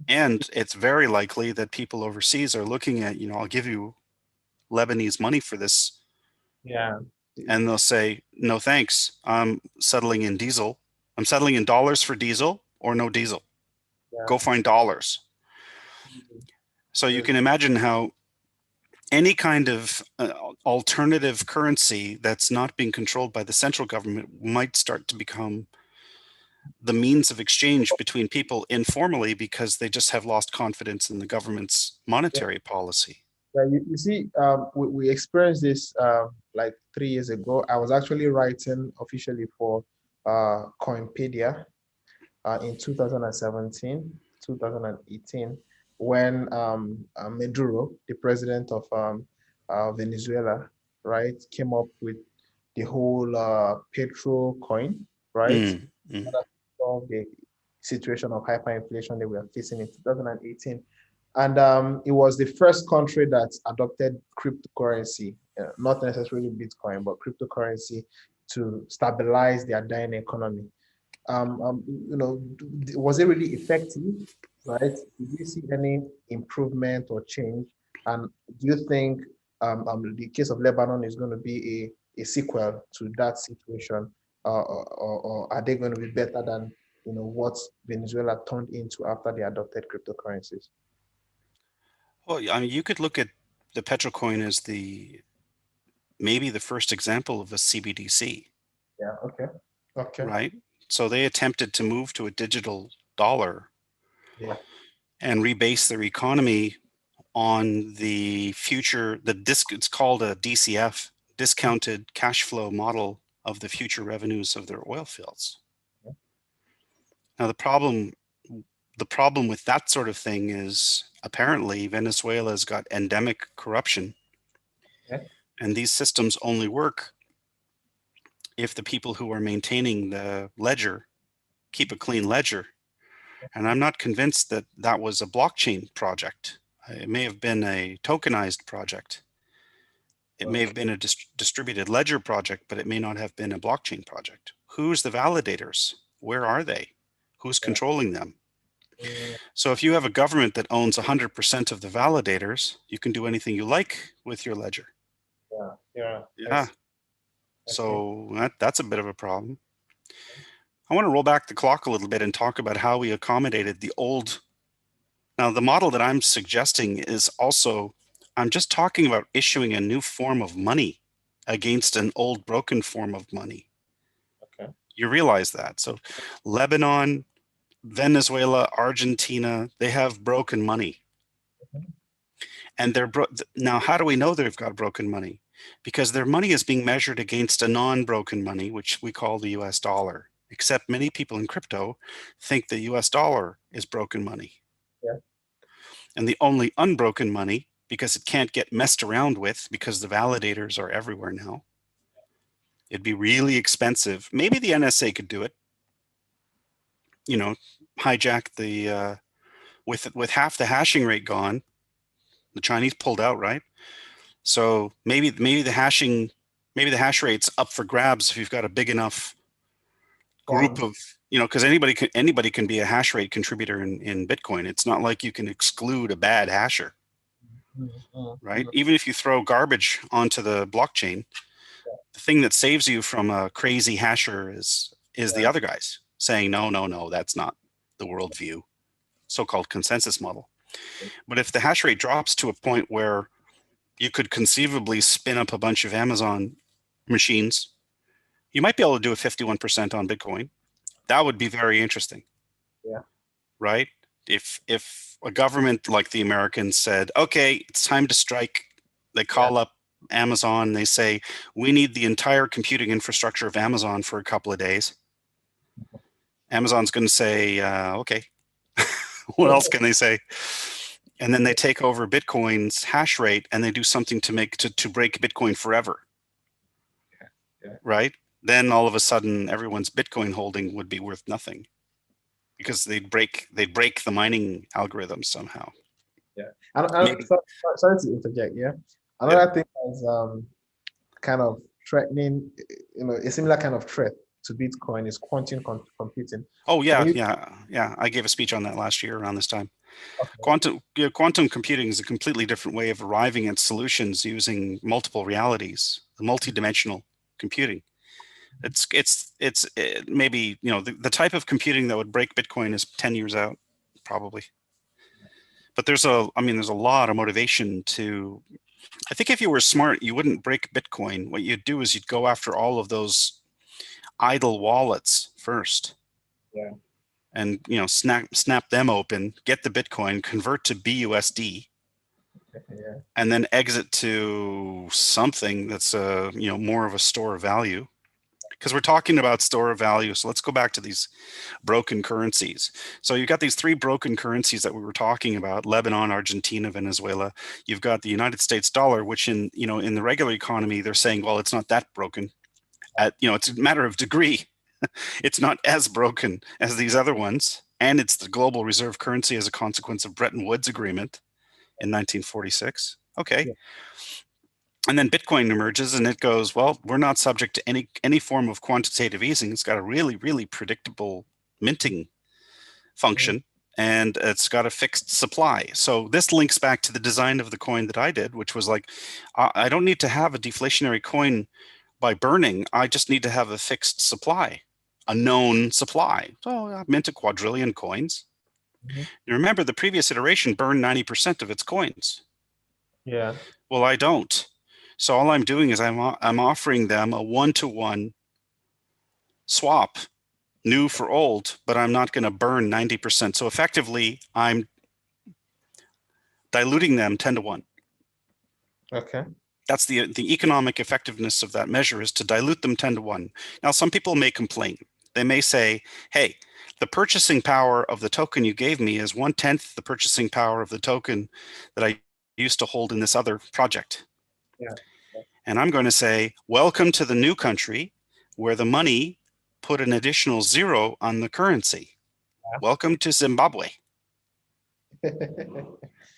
And it's very likely that people overseas are looking at, I'll give you Lebanese money for this. Yeah. And they'll say, no, thanks. I'm settling in diesel. I'm settling in dollars for diesel or no diesel. Yeah. Go find dollars. So you Yes. can imagine how any kind of alternative currency that's not being controlled by the central government might start to become the means of exchange between people informally because they just have lost confidence in the government's Yeah. monetary policy. Yeah, you see, we experienced this like 3 years ago. I was actually writing officially for Coinpedia in 2017, 2018, when Maduro, the president of Venezuela, right, came up with the whole petro coin, right, Mm, in mm. order to solve the situation of hyperinflation that we are facing in 2018. And it was the first country that adopted cryptocurrency, not necessarily Bitcoin, but cryptocurrency to stabilize their dying economy. Was it really effective, right? Did you see any improvement or change? And do you think the case of Lebanon is going to be a sequel to that situation, or are they going to be better than what Venezuela turned into after they adopted cryptocurrencies? Well, I mean, you could look at the petrocoin as maybe the first example of a CBDC, Yeah. Okay. Okay. right? So they attempted to move to a digital dollar Yeah. and rebase their economy on the future, it's called a DCF, discounted cash flow model of the future revenues of their oil fields. Now the problem with that sort of thing is apparently Venezuela's got endemic corruption, Yeah. and these systems only work if the people who are maintaining the ledger keep a clean ledger. And I'm not convinced that was a blockchain project. It may have been a tokenized project. It may have been a distributed ledger project, but it may not have been a blockchain project. Who's the validators? Where are they? Who's controlling them? So if you have a government that owns 100% of the validators, you can do anything you like with your ledger. Yeah. Yeah. So that's a bit of a problem. I want to roll back the clock a little bit and talk about how we accommodated the old. Now, the model that I'm suggesting is also, I'm just talking about issuing a new form of money against an old broken form of money. Okay. You realize that. So Lebanon, Venezuela, Argentina, they have broken money. And they're now, how do we know they've got broken money? Because their money is being measured against a non-broken money, which we call the US dollar. Except many people in crypto think the US dollar is broken money. Yeah. And the only unbroken money, because it can't get messed around with because the validators are everywhere now. It'd be really expensive. Maybe the NSA could do it. You know, hijack the with half the hashing rate gone, the Chinese pulled out, right? So maybe the hash rate's up for grabs if you've got a big enough group of, because anybody can be a hash rate contributor in Bitcoin. It's not like you can exclude a bad hasher, right? Even if you throw garbage onto the blockchain, the thing that saves you from a crazy hasher is the other guys saying, no, that's not the worldview, so-called consensus model. But if the hash rate drops to a point where you could conceivably spin up a bunch of Amazon machines, you might be able to do a 51% on Bitcoin. That would be very interesting. Yeah. Right? If a government like the Americans said, okay, it's time to strike, they call up Amazon, they say, we need the entire computing infrastructure of Amazon for a couple of days. Amazon's going to say, okay. What else can they say? And then they take over Bitcoin's hash rate and they do something to break Bitcoin forever. Right? Then all of a sudden everyone's Bitcoin holding would be worth nothing because they'd break the mining algorithm somehow. Yeah. Sorry to interject. Yeah. Another thing is kind of threatening, a similar kind of threat to Bitcoin is quantum computing. Oh yeah. I gave a speech on that last year around this time. Okay. Quantum computing is a completely different way of arriving at solutions using multiple realities, multidimensional computing. It's maybe the type of computing that would break Bitcoin is 10 years out, probably. But there's a lot of motivation to. I think if you were smart, you wouldn't break Bitcoin. What you'd do is you'd go after all of those idle wallets first. Yeah. And snap them open, get the Bitcoin, convert to BUSD, and then exit to something that's more of a store of value. Because we're talking about store of value, so let's go back to these broken currencies. So you've got these three broken currencies that we were talking about: Lebanon, Argentina, Venezuela. You've got the United States dollar, which in the regular economy they're saying, well, it's not that broken. It's a matter of degree. It's not as broken as these other ones, and it's the global reserve currency as a consequence of Bretton Woods Agreement in 1946. Okay. Yeah. And then Bitcoin emerges and it goes, well, we're not subject to any form of quantitative easing. It's got a really, really predictable minting function, and it's got a fixed supply. So this links back to the design of the coin that I did, which was like, I don't need to have a deflationary coin by burning. I just need to have a fixed supply, a known supply. So I mint a quadrillion coins. You remember the previous iteration burned 90% of its coins. Yeah. Well, I don't. So all I'm doing is I'm offering them a one-to-one swap, new for old, but I'm not going to burn 90%. So effectively, I'm diluting them 10 to 1. Okay. That's the economic effectiveness of that measure, is to dilute them 10 to 1. Now, some people may complain. They may say, hey, the purchasing power of the token you gave me is 1/10 the purchasing power of the token that I used to hold in this other project. Yeah. And I'm going to say, welcome to the new country where the money put an additional 0 on the currency. Yeah. Welcome to Zimbabwe.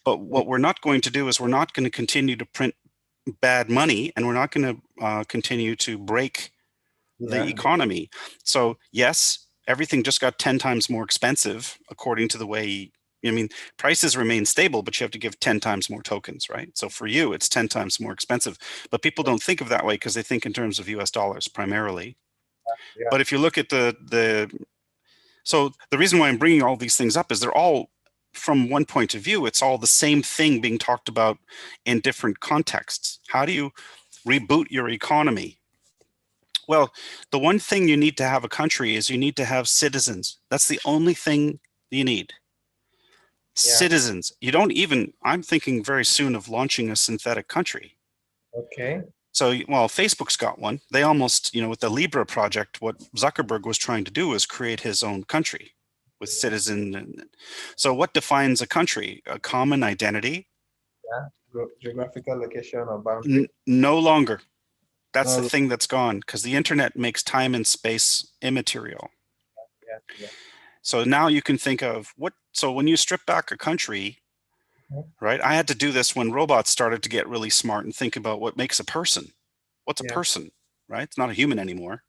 But what we're not going to do is we're not going to continue to print bad money, and we're not going to continue to break the Yeah. economy. So yes, everything just got 10 times more expensive according to the way, I mean, prices remain stable, but you have to give 10 times more tokens, right? So for you, it's 10 times more expensive. But people don't think of that way because they think in terms of US dollars primarily. Yeah. But if you look at so the reason why I'm bringing all these things up is they're all, from one point of view, it's all the same thing being talked about in different contexts. How do you reboot your economy? Well, the one thing you need to have a country is you need to have citizens. That's the only thing you need. Yeah. Citizens. You don't even, I'm thinking very soon of launching a synthetic country. Okay. So, well, Facebook's got one. They almost, with the Libra project, what Zuckerberg was trying to do was create his own country with citizen. So what defines a country? A common identity? Yeah. Geographical location or boundary. No longer. That's the No. thing that's gone because the internet makes time and space immaterial. Yeah. Yeah. So now you can think of so when you strip back a country, Mhm. right? I had to do this when robots started to get really smart and think about what makes a person. What's a Yeah. person, right? It's not a human anymore.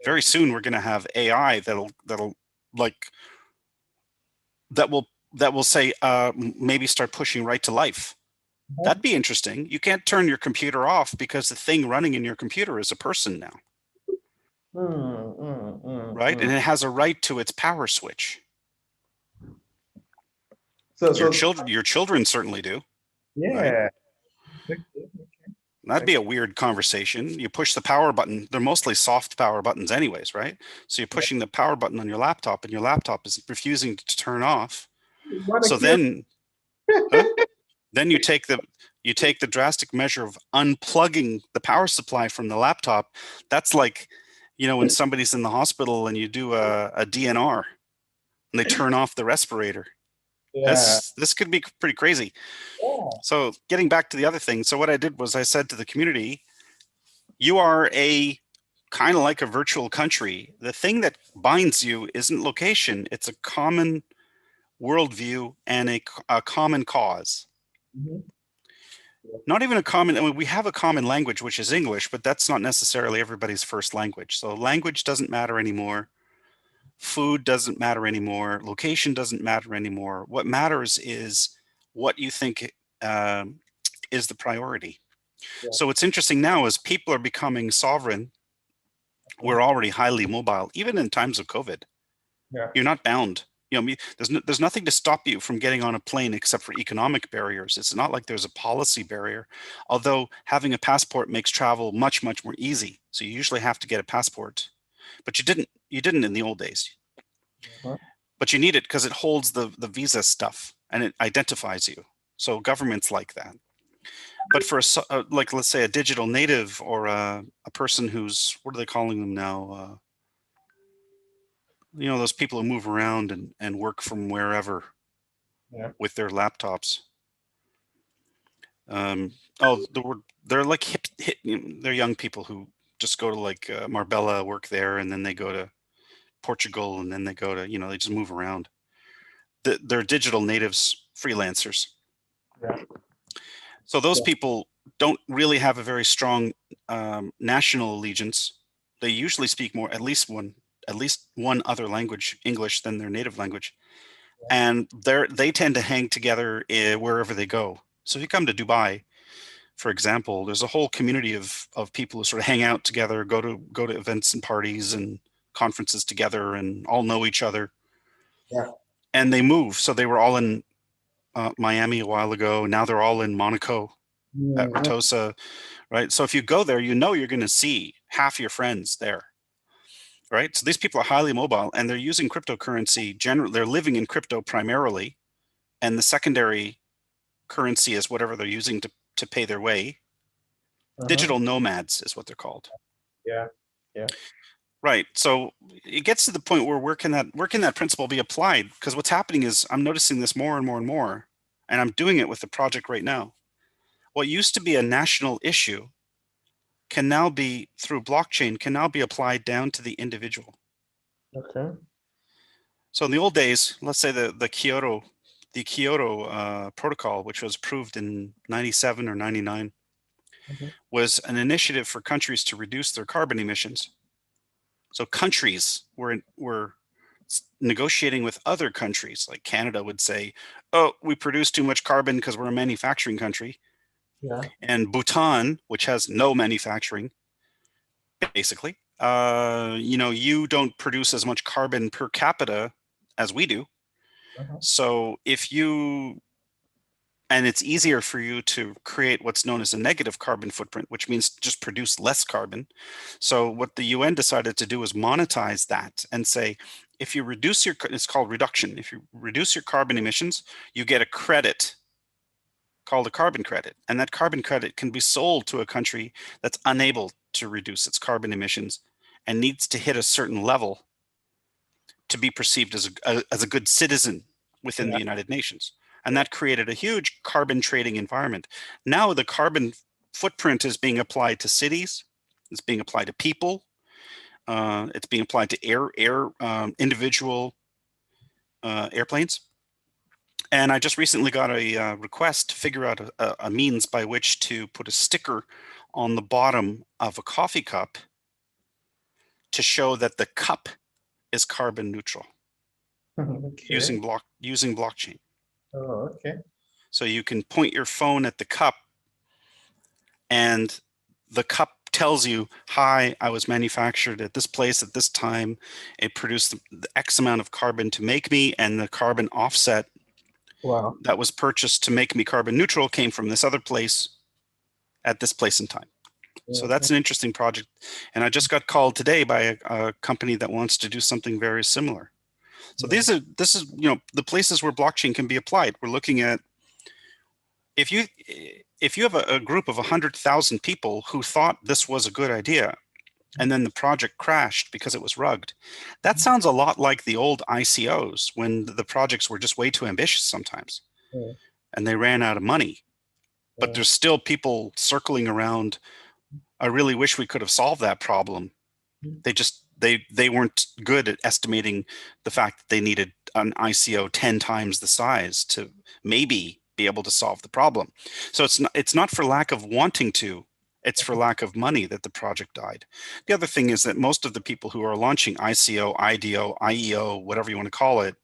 Yeah. Very soon we're going to have AI like that will say maybe start pushing right to life. That'd Mhm. be interesting. You can't turn your computer off because the thing running in your computer is a person now, right? And Mm. it has a right to its power switch. Your So children certainly do, right? yeah. Okay. That'd Okay. be a weird conversation. You push the power button. They're mostly soft power buttons anyways, right? So you're Yeah. pushing the power button on your laptop and your laptop is refusing to turn off. You want to So kill? huh? Then you take the drastic measure of unplugging the power supply from the laptop. That's like, when somebody's in the hospital and you do a DNR and they turn off the respirator. Yeah. This could be pretty crazy. Yeah. So getting back to the other thing, so what I did was I said to the community, you are a kind of like a virtual country. The thing that binds you isn't location, it's a common worldview and a common cause. Mhm. Not even a common, I mean, we have a common language, which is English, but that's not necessarily everybody's first language. So language doesn't matter anymore. Food doesn't matter anymore. Location doesn't matter anymore. What matters is what you think um, is the priority. Yeah. So what's interesting now is people are becoming sovereign. We're already highly mobile, even in times of COVID. Yeah. You're not bound. There's nothing to stop you from getting on a plane except for economic barriers. It's not like there's a policy barrier, although having a passport makes travel much, much more easy. So you usually have to get a passport, but you didn't in the old days. Mhm. But you need it because it holds the visa stuff and it identifies you. So governments like that. But for like let's say a digital native or a person who's, what are they calling them now? Those people who move around and work from wherever Yeah. with their laptops. Oh, they're like they're young people who just go to like Marbella, work there, and then they go to Portugal, and then they go to, they just move around. They're digital natives, freelancers. Yeah. So those Yeah. people don't really have a very strong national allegiance. They usually speak at least one other language, English, than their native language, and they tend to hang together wherever they go. So if you come to Dubai, for example, there's a whole community of people who sort of hang out together, go to events and parties and conferences together, and all know each other. Yeah. And they move. So they were all in Miami a while ago. Now they're all in Monaco at Mhm. Retosa, right? So if you go there, you're going to see half your friends there, right? So these people are highly mobile and they're using cryptocurrency. They're living in crypto primarily, and the secondary currency is whatever they're using to pay their way. Mhm. Digital nomads is what they're called. Yeah. Yeah. Right. So it gets to the point where where can that principle be applied? Because what's happening is I'm noticing this more and more and more, and I'm doing it with the project right now. What used to be a national issue can now be, through blockchain, can now be applied down to the individual. Okay. So in the old days, let's say the Kyoto protocol, which was approved in 97 or 99, Mhm. was an initiative for countries to reduce their carbon emissions. So countries were negotiating with other countries, like Canada would say, "Oh, we produce too much carbon because we're a manufacturing country," Yeah. and Bhutan, which has no manufacturing, basically, you don't produce as much carbon per capita as we do. Mhm. So if you and it's easier for you to create what's known as a negative carbon footprint, which means just produce less carbon. So what the UN decided to do is monetize that and say, if you reduce it's called reduction. If you reduce your carbon emissions, you get a credit called a carbon credit. And that carbon credit can be sold to a country that's unable to reduce its carbon emissions and needs to hit a certain level to be perceived as a good citizen within the Yeah. United Nations. And Yeah. that created a huge carbon trading environment. Now the carbon footprint is being applied to cities, it's being applied to people, it's being applied to individual airplanes. And I just recently got a request to figure out a means by which to put a sticker on the bottom of a coffee cup to show that the cup is carbon neutral Okay. using blockchain. Oh, okay. So you can point your phone at the cup and the cup tells you, "Hi, I was manufactured at this place at this time. It produced the X amount of carbon to make me, and the carbon offset Wow. that was purchased to make me carbon neutral came from this other place at this place in time." So Okay. that's an interesting project. And I just got called today by a company that wants to do something very similar. So Yeah. this is, the places where blockchain can be applied. We're looking at if you if you have a group of 100,000 people who thought this was a good idea and then the project crashed because it was rugged, that sounds a lot like the old ICOs when the projects were just way too ambitious sometimes Yeah. and they ran out of money. But Yeah. there's still people circling around. I really wish we could have solved that problem. They weren't good at estimating the fact that they needed an ICO 10 times the size to maybe be able to solve the problem. So it's not for lack of wanting to, it's for lack of money that the project died. The other thing is that most of the people who are launching ICO, IDO, IEO, whatever you want to call it,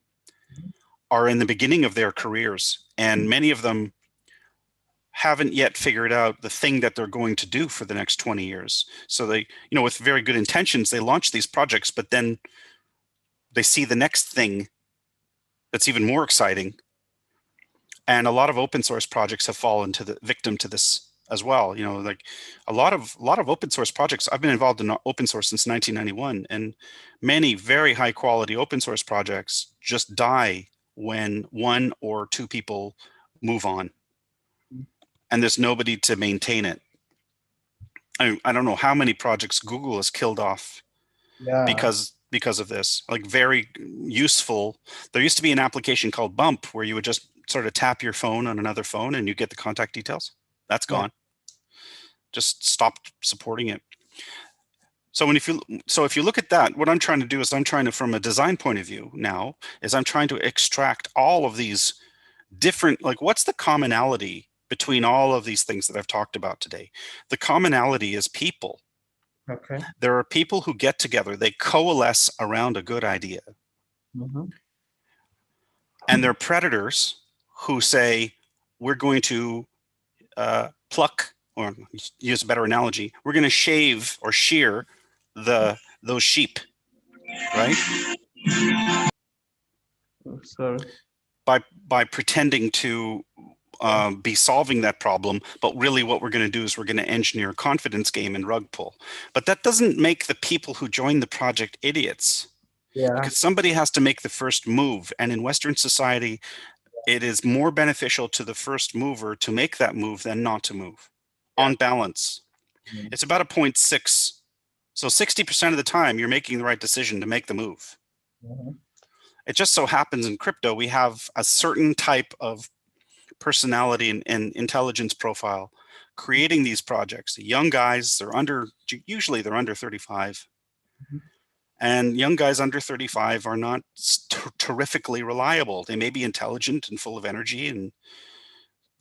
are in the beginning of their careers, and many of them haven't yet figured out the thing that they're going to do for the next 20 years. So they, with very good intentions, they launch these projects, but then they see the next thing that's even more exciting. And a lot of open source projects have fallen to the victim to this as well. Like a lot of open source projects. I've been involved in open source since 1991, and many very high quality open source projects just die when one or two people move on, and there's nobody to maintain it. I don't know how many projects Google has killed off Yeah. because of this. Like very useful. There used to be an application called Bump where you would just sort of tap your phone on another phone and you get the contact details. That's Yeah. gone. Just stopped supporting it. So if you look at that, what I'm trying to do is I'm trying to, from a design point of view now, is I'm trying to extract all of these different, like what's the commonality between all of these things that I've talked about today? The commonality is people. Okay. There are people who get together, they coalesce around a good idea. Mm-hmm. And they're predators who say, we're going to pluck, or use a better analogy, we're going to shave or shear those sheep, right? Oh, sorry. By pretending to Yeah. be solving that problem, but really what we're going to do is we're going to engineer a confidence game and rug pull. But that doesn't make the people who join the project idiots, Yeah. because somebody has to make the first move. And in Western society, it is more beneficial to the first mover to make that move than not to move. Yeah. On balance, Mm-hmm. it's about a 0.6. So 60% of the time, you're making the right decision to make the move. It just so happens in crypto, we have a certain type of personality and intelligence profile creating these projects. Young guys, usually they're under 35. Mhm. And young guys under 35 are not terrifically reliable. They may be intelligent and full of energy and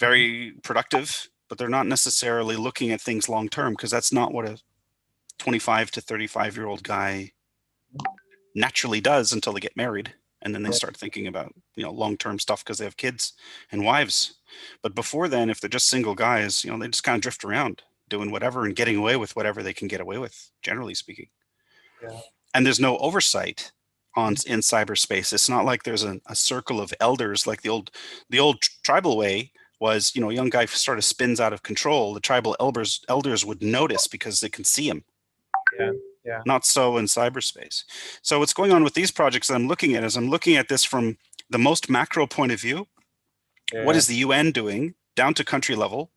very productive, but they're not necessarily looking at things long term, because that's not what a 25 to 35-year-old guy naturally does until they get married. And then they start thinking about, long-term stuff because they have kids and wives. But before then, if they're just single guys, they just kind of drift around doing whatever and getting away with whatever they can get away with, generally speaking. Yeah. And there's no oversight in cyberspace. It's not like there's a circle of elders like the old tribal way was, a young guy sort of spins out of control. The tribal elders would notice because they can see him. Yeah. Yeah. Not so in cyberspace. So what's going on with these projects that I'm looking at is I'm looking at this from the most macro point of view. Yeah. What is the UN doing down to country level,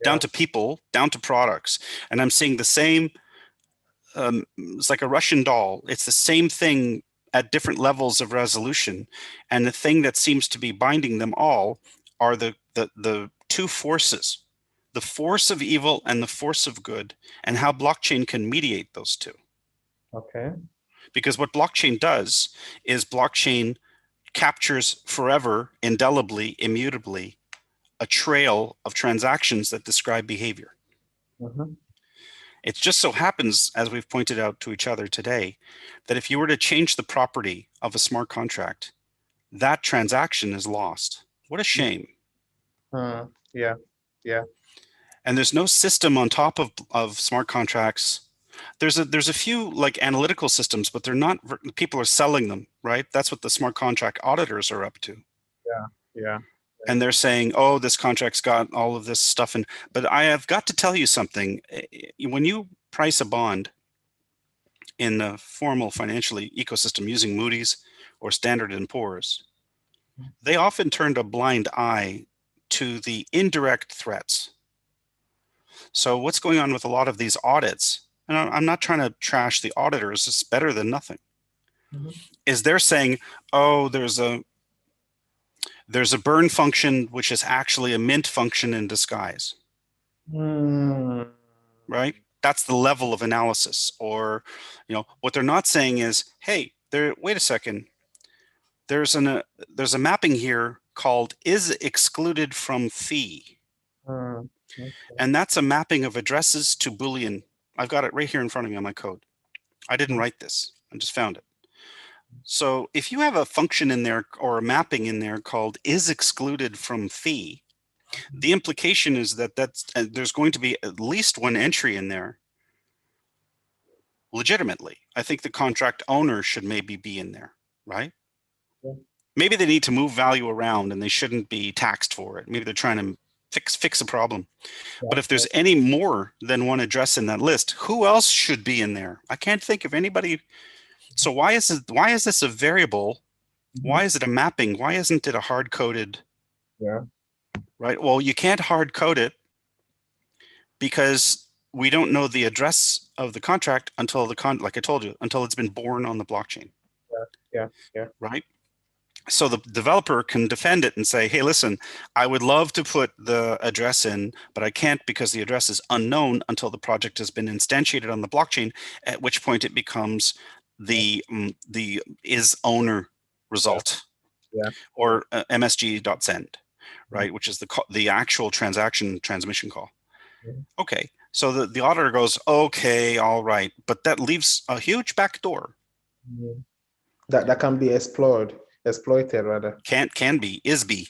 down to people, down to products? And I'm seeing the same, it's like a Russian doll. It's the same thing at different levels of resolution. And the thing that seems to be binding them all are the two forces, the force of evil and the force of good, and how blockchain can mediate those two. Okay. Because what blockchain does is blockchain captures forever, indelibly, immutably, a trail of transactions that describe behavior. Mm-hmm. It just so happens, as we've pointed out to each other today, that if you were to change the property of a smart contract, that transaction is lost. What a shame. Yeah. Yeah. And there's no system on top of smart contracts. There's a few like analytical systems, but they're not, people are selling them, right? That's what the smart contract auditors are up to. Yeah. Yeah. And they're saying, oh, this contract's got all of this stuff. But I have got to tell you something. When you price a bond in the formal financial ecosystem using Moody's or Standard & Poor's, they often turned a blind eye to the indirect threats. So what's going on with a lot of these audits, and I'm not trying to trash the auditors, it's better than nothing, is they're saying, oh, there's a burn function, which is actually a mint function in disguise, right? That's the level of analysis. Or, what they're not saying is, hey, wait a second, there's a mapping here called is excluded from fee. Okay. And that's a mapping of addresses to Boolean. I've got it right here in front of me on my code. I didn't write this. I just found it. So if you have a function in there or a mapping in there called is excluded from fee, the implication is that there's going to be at least one entry in there legitimately. I think the contract owner should maybe be in there, right? Yeah. Maybe they need to move value around and they shouldn't be taxed for it. Maybe they're trying to fix a problem. Yeah. But if there's any more than one address in that list, who else should be in there? I can't think of anybody. So why is this a variable? Why is it a mapping? Why isn't it a hard-coded? Yeah. Right. Well, you can't hard code it because we don't know the address of the contract until like I told you, until it's been born on the blockchain. Yeah. Right. So the developer can defend it and say, hey, listen, I would love to put the address in, but I can't because the address is unknown until the project has been instantiated on the blockchain, at which point it becomes the is owner result. Yeah. Or msg.send, right, which is the actual transaction transmission call. Okay, so the auditor goes, okay, all right, but that leaves a huge backdoor. That can be exploited rather. Can be, is be.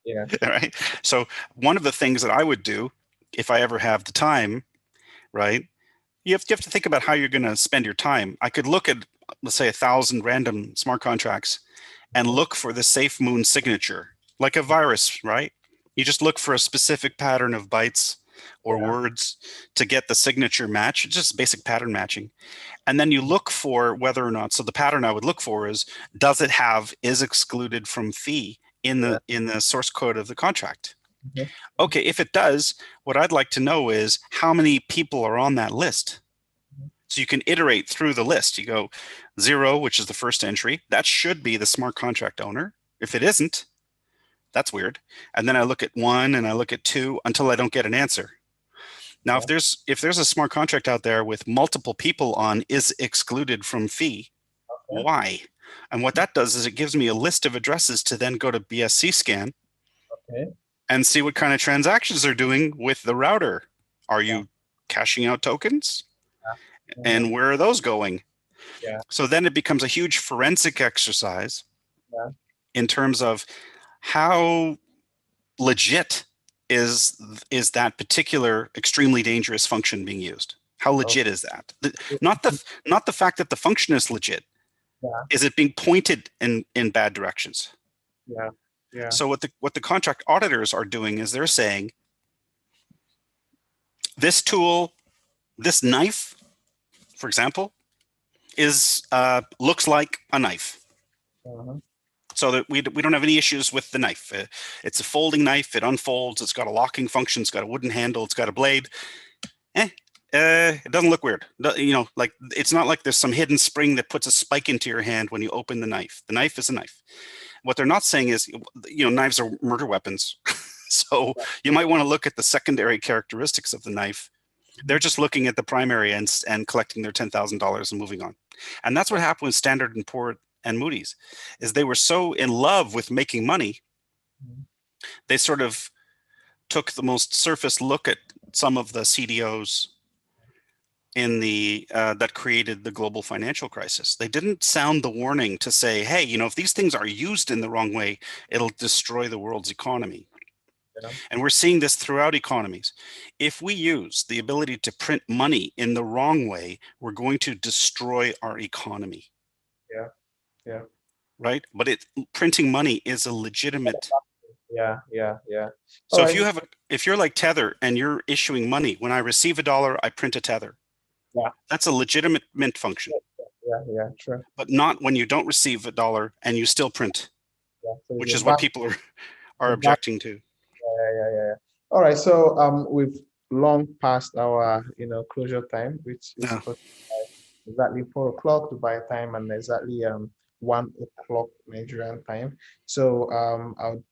Yeah. All right. So one of the things that I would do if I ever have the time, right, you have to think about how you're going to spend your time. I could look at, let's say, 1,000 random smart contracts and look for the safe moon signature, like a virus, right? You just look for a specific pattern of bytes or words to get the signature match, just basic pattern matching. And then you look for whether or not, so the pattern I would look for is, does it have is excluded from fee in the source code of the contract? Okay, if it does, what I'd like to know is how many people are on that list. So you can iterate through the list. You go 0, which is the first entry. That should be the smart contract owner. If it isn't, that's weird. And then I look at 1 and I look at 2 until I don't get an answer. Now, if there's a smart contract out there with multiple people on is excluded from fee, why? And what that does is it gives me a list of addresses to then go to BSC scan. and see what kind of transactions they're doing with the router. Are Yeah. you cashing out tokens? Yeah. And where are those going? Yeah. So then it becomes a huge forensic exercise Yeah. in terms of how legit is is that particular extremely dangerous function being used? How Oh, legit is that? Not the fact that the function is legit. yeah. Is it being pointed in bad directions? Yeah. Yeah. So what the contract auditors are doing is they're saying this tool, this knife, for example, is looks like a knife. Uh-huh. So that we don't have any issues with the knife. It's a folding knife. It unfolds. It's got a locking function. It's got a wooden handle. It's got a blade. It doesn't look weird. Like it's not like there's some hidden spring that puts a spike into your hand when you open the knife. The knife is a knife. What they're not saying is, knives are murder weapons. So you might want to look at the secondary characteristics of the knife. They're just looking at the primary and collecting their $10,000 and moving on. And that's what happened with Standard and Poor and Moody's, is they were so in love with making money, they sort of took the most surface look at some of the CDOs in the that created the global financial crisis. They didn't sound the warning to say, hey, if these things are used in the wrong way, it'll destroy the world's economy. Yeah. And we're seeing this throughout economies. If we use the ability to print money in the wrong way, we're going to destroy our economy. Yeah. Yeah. Right? But printing money is a legitimate. Yeah. Yeah. Yeah. All So right. if you're like Tether and you're issuing money, when I receive a dollar, I print a Tether. Yeah. That's a legitimate mint function. Yeah. Yeah. True. But not when you don't receive a dollar and you still print, Yeah. So which you're is what back. people are You're back. objecting to. Yeah. Yeah. Yeah. Yeah. All right. So we've long passed our closure time, which is No. supposed to be exactly 4 o'clock Dubai time and exactly 1 o'clock Nigerian time. So I would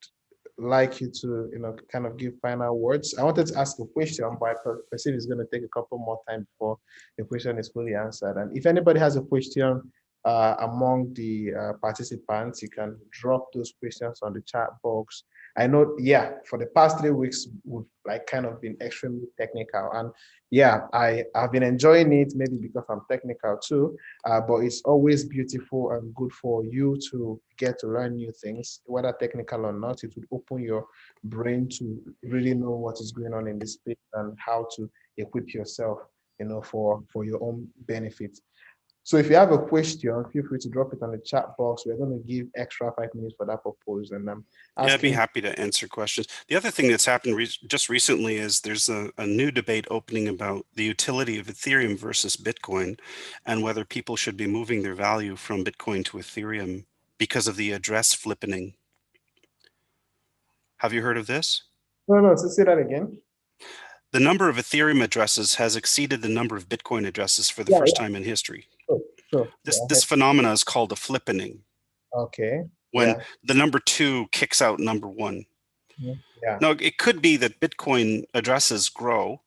like you to, kind of give final words. I wanted to ask a question, but I perceive it's going to take a couple more time before the question is fully answered. And if anybody has a question among the participants, you can drop those questions on the chat box. I know, yeah, for the past 3 weeks, we've like kind of been extremely technical. And yeah, I've been enjoying it, maybe because I'm technical too. But it's always beautiful and good for you to get to learn new things, whether technical or not. It would open your brain to really know what is going on in this space and how to equip yourself, for your own benefit. So if you have a question, feel free to drop it on the chat box. We're going to give extra 5 minutes for that purpose. And I'm Yeah, I'd be asking. happy to answer questions. The other thing that's happened just recently is there's a new debate opening about the utility of Ethereum versus Bitcoin and whether people should be moving their value from Bitcoin to Ethereum because of the address flippening. Have you heard of this? No, no, so say that again. The number of Ethereum addresses has exceeded the number of Bitcoin addresses for the Yeah, first yeah, time in history. sure, sure. This Go this ahead. phenomena is called a flippening, Okay. when Yeah. the number two kicks out number one. Mhm. Yeah. Now, it could be that Bitcoin addresses grow,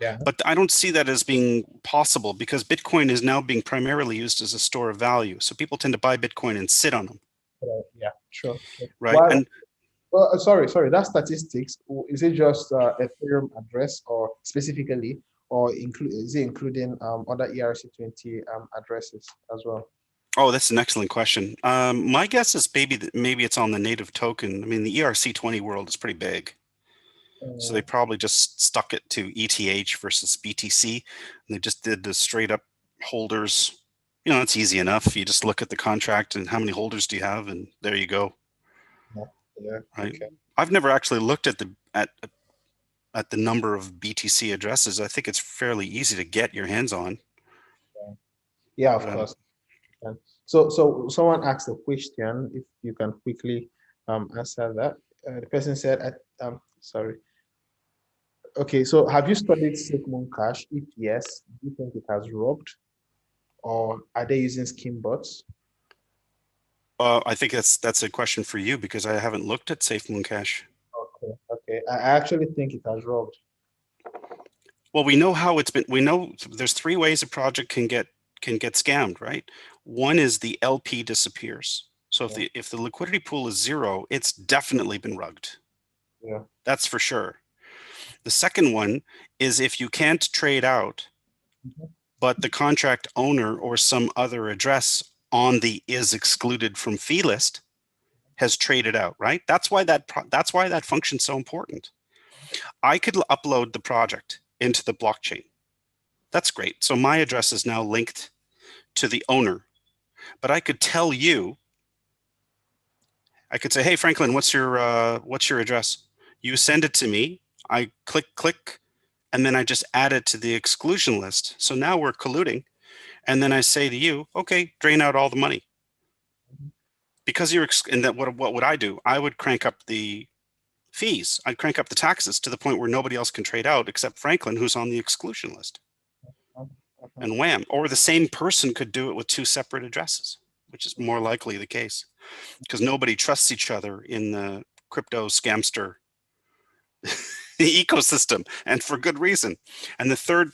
Yeah. but I don't see that as being possible because Bitcoin is now being primarily used as a store of value. So people tend to buy Bitcoin and sit on them, Yeah. Sure. Sure. right? Well, And well, sorry. That statistics, is it just Ethereum address or specifically, or is it including other ERC20 addresses as well? oh, that's an excellent question. My guess is maybe it's on the native token. I mean, the ERC20 world is pretty big. So they Uh, probably just stuck it to ETH versus BTC, and they just did the straight up holders. It's easy enough. You just look at the contract and how many holders do you have, and there you go. yeah. Yeah. Right. Okay. I've never actually looked at the number of BTC addresses. I think it's fairly easy to get your hands on. Yeah. Yeah. Of But course. And so someone asked a question. If you can quickly answer that. The person said, sorry. Okay, so have you studied SafeMoon Cash? If yes, do you think it has robbed, or are they using scheme bots? I think that's a question for you because I haven't looked at SafeMoon Cash. Okay, okay. I actually think it has robbed. Well, we know how it's been. We know there's three ways a project can get scammed, right? One is the LP disappears. So if Yeah, the liquidity pool is zero, it's definitely been rugged. Yeah. That's for sure. The second one is if you can't trade out, Mhm. but the contract owner or some other address on the is excluded from fee list has traded out, right? That's why that function's so important. I could upload the project into the blockchain. That's great. So my address is now linked to the owner, but I could tell you, I could say, "Hey Franklin, what's your address?" You send it to me. I click, and then I just add it to the exclusion list. So now we're colluding, and then I say to you, "Okay, drain out all the money." Because you're and that what would I do? I would crank up the fees. I'd crank up the taxes to the point where nobody else can trade out except Franklin, who's on the exclusion list. Mhm. And wham! Or the same person could do it with two separate addresses, which is more likely the case because nobody trusts each other in the crypto scamster ecosystem, and for good reason. And the third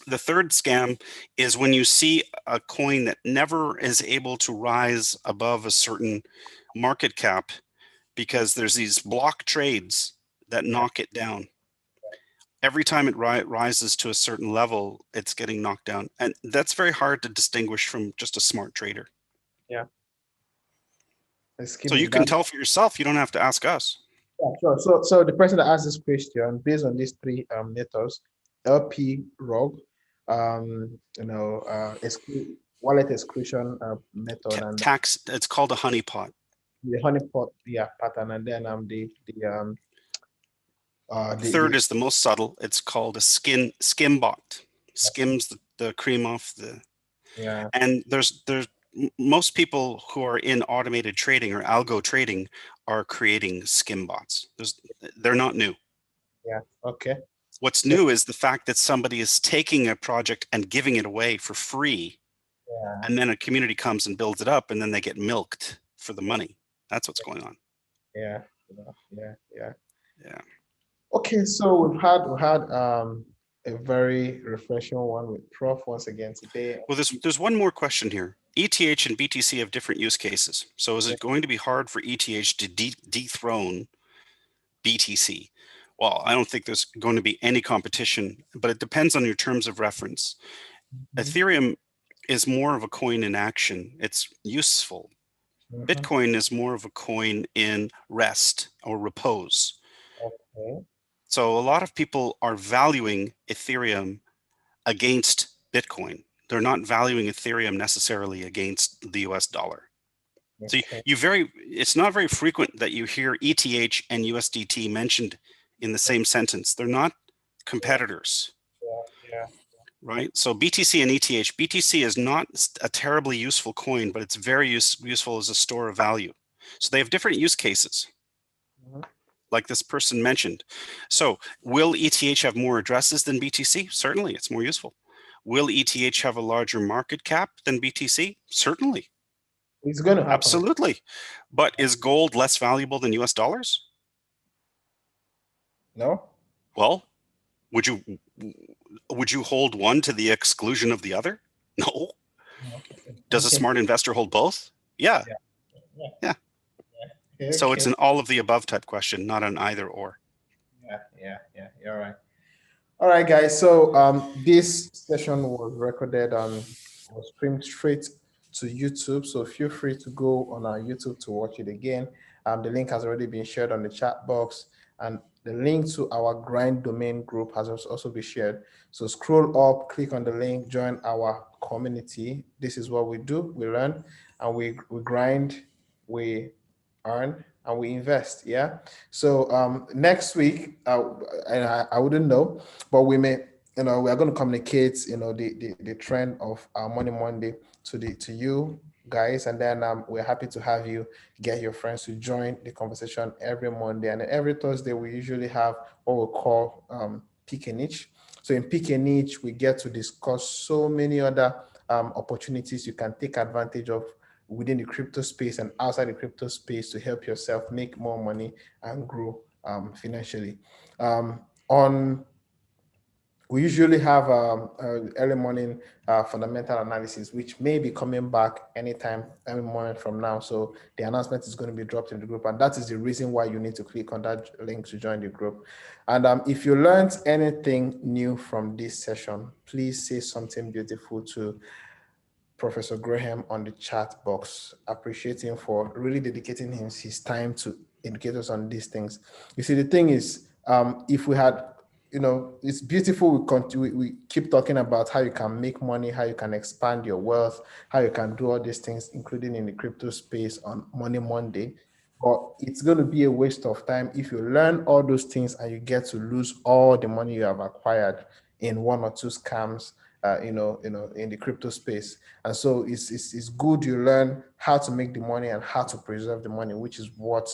scam is when you see a coin that never is able to rise above a certain market cap because there's these block trades that Yeah. knock it down. Every time it rises to a certain level, it's getting knocked down. And that's very hard to distinguish from just a smart trader. Yeah. Let's keep So you it can that. tell for yourself. You don't have to ask us. Yeah, sure. So the person that asked this question, based on these three methods, LP, ROG, wallet exclusion method, and Tax, it's called a honeypot. the honeypot, yeah, pattern, and then The third the is the most subtle. It's called a skim bot. Skims the cream off the. yeah, And there's most people who are in automated trading or algo trading are creating skim bots. They're not new. yeah, okay, What's so new is the fact that somebody is taking a project and giving it away for free, yeah, and then a community comes and builds it up, and then they get milked for the money. That's what's going on. yeah, yeah, yeah. Yeah. Okay, so we had a very refreshing one with Prof once again today. Well, there's one more question here. ETH and BTC have different use cases. So is it going to be hard for ETH to dethrone BTC? Well, I don't think there's going to be any competition, but it depends on your terms of reference. Mhm, Ethereum is more of a coin in action. It's useful. mhm. Bitcoin is more of a coin in rest or repose. Okay, So a lot of people are valuing Ethereum against Bitcoin. They're not valuing Ethereum necessarily against the US dollar. So okay, it's not very frequent that you hear ETH and USDT mentioned in the same sentence. They're not yeah, competitors, yeah, yeah. right? So BTC and ETH, BTC is not a terribly useful coin, but it's very useful as a store of value. So they have different use cases, Mhm. like this person mentioned. So will ETH have more addresses than BTC? Certainly, it's more useful. Will ETH have a larger market cap than BTC? Certainly, It's going to happen. absolutely. But is gold less valuable than US dollars? No? Well, would you hold one to the exclusion of the other? No. No. Does a smart investor hold both? Yeah. Yeah, yeah, Yeah. yeah. So it's Okay. an all of the above type question, not an either or. Yeah, yeah, yeah. You're right. All right, guys. So this session was recorded on was streamed straight to YouTube. So feel free to go on our YouTube to watch it again. The link has already been shared on the chat box, and the link to our grind domain group has also been shared. So scroll up, click on the link, join our community. This is what we do. We learn and we grind, we earn, and we invest. Yeah. So next week, and I wouldn't know, but we may, we are going to communicate, the trend of our Money Monday to you guys, and then we're happy to have you get your friends to join the conversation every Monday, and then every Thursday we usually have what we call pick a niche. So in pick a niche, we get to discuss so many other opportunities you can take advantage of within the crypto space and outside the crypto space to help yourself make more money and grow financially. On We usually have early morning fundamental analysis, which may be coming back anytime, any moment from now. So the announcement is going to be dropped in the group. And that is the reason why you need to click on that link to join the group. And if you learned anything new from this session, please say something beautiful to Professor Graham on the chat box. Appreciate him for really dedicating his time to educate us on these things. You see, the thing is, if we had, it's beautiful. We keep talking about how you can make money, how you can expand your wealth, how you can do all these things, including in the crypto space on Money Monday. But it's going to be a waste of time if you learn all those things and you get to lose all the money you have acquired in one or two scams, in the crypto space. And so it's good you learn how to make the money and how to preserve the money, which is what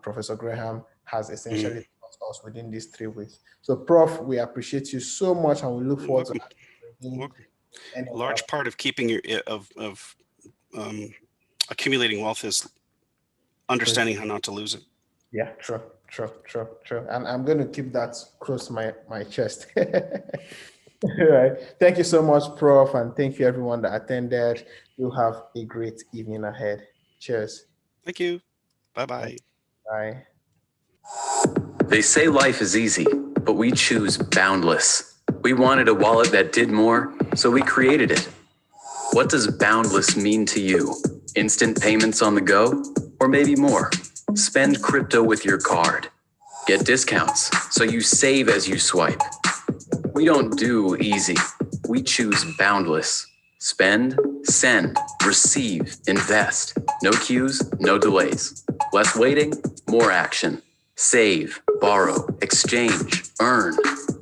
Professor Graham has essentially taught us within these 3 weeks. So, Prof, we appreciate you so much, and we look forward to Welcome. A large part of keeping your accumulating wealth is understanding how not to lose it. Yeah, true. And I'm going to keep that close to my chest. All right. Thank you so much, Prof. And thank you everyone that attended. You have a great evening ahead. Cheers. Thank you. Bye-bye. Bye. They say life is easy, but we choose boundless. We wanted a wallet that did more, so we created it. What does boundless mean to you? Instant payments on the go? Or maybe more? Spend crypto with your card. Get discounts, so you save as you swipe. We don't do easy. We choose boundless. Spend, send, receive, invest. No queues, no delays. Less waiting, more action. Save, borrow, exchange, earn.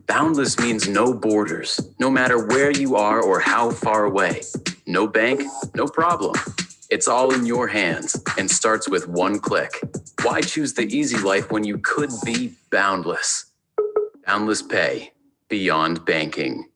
Boundless means no borders, no matter where you are or how far away. No bank, no problem. It's all in your hands and starts with one click. Why choose the easy life when you could be boundless? Boundless Pay, beyond banking.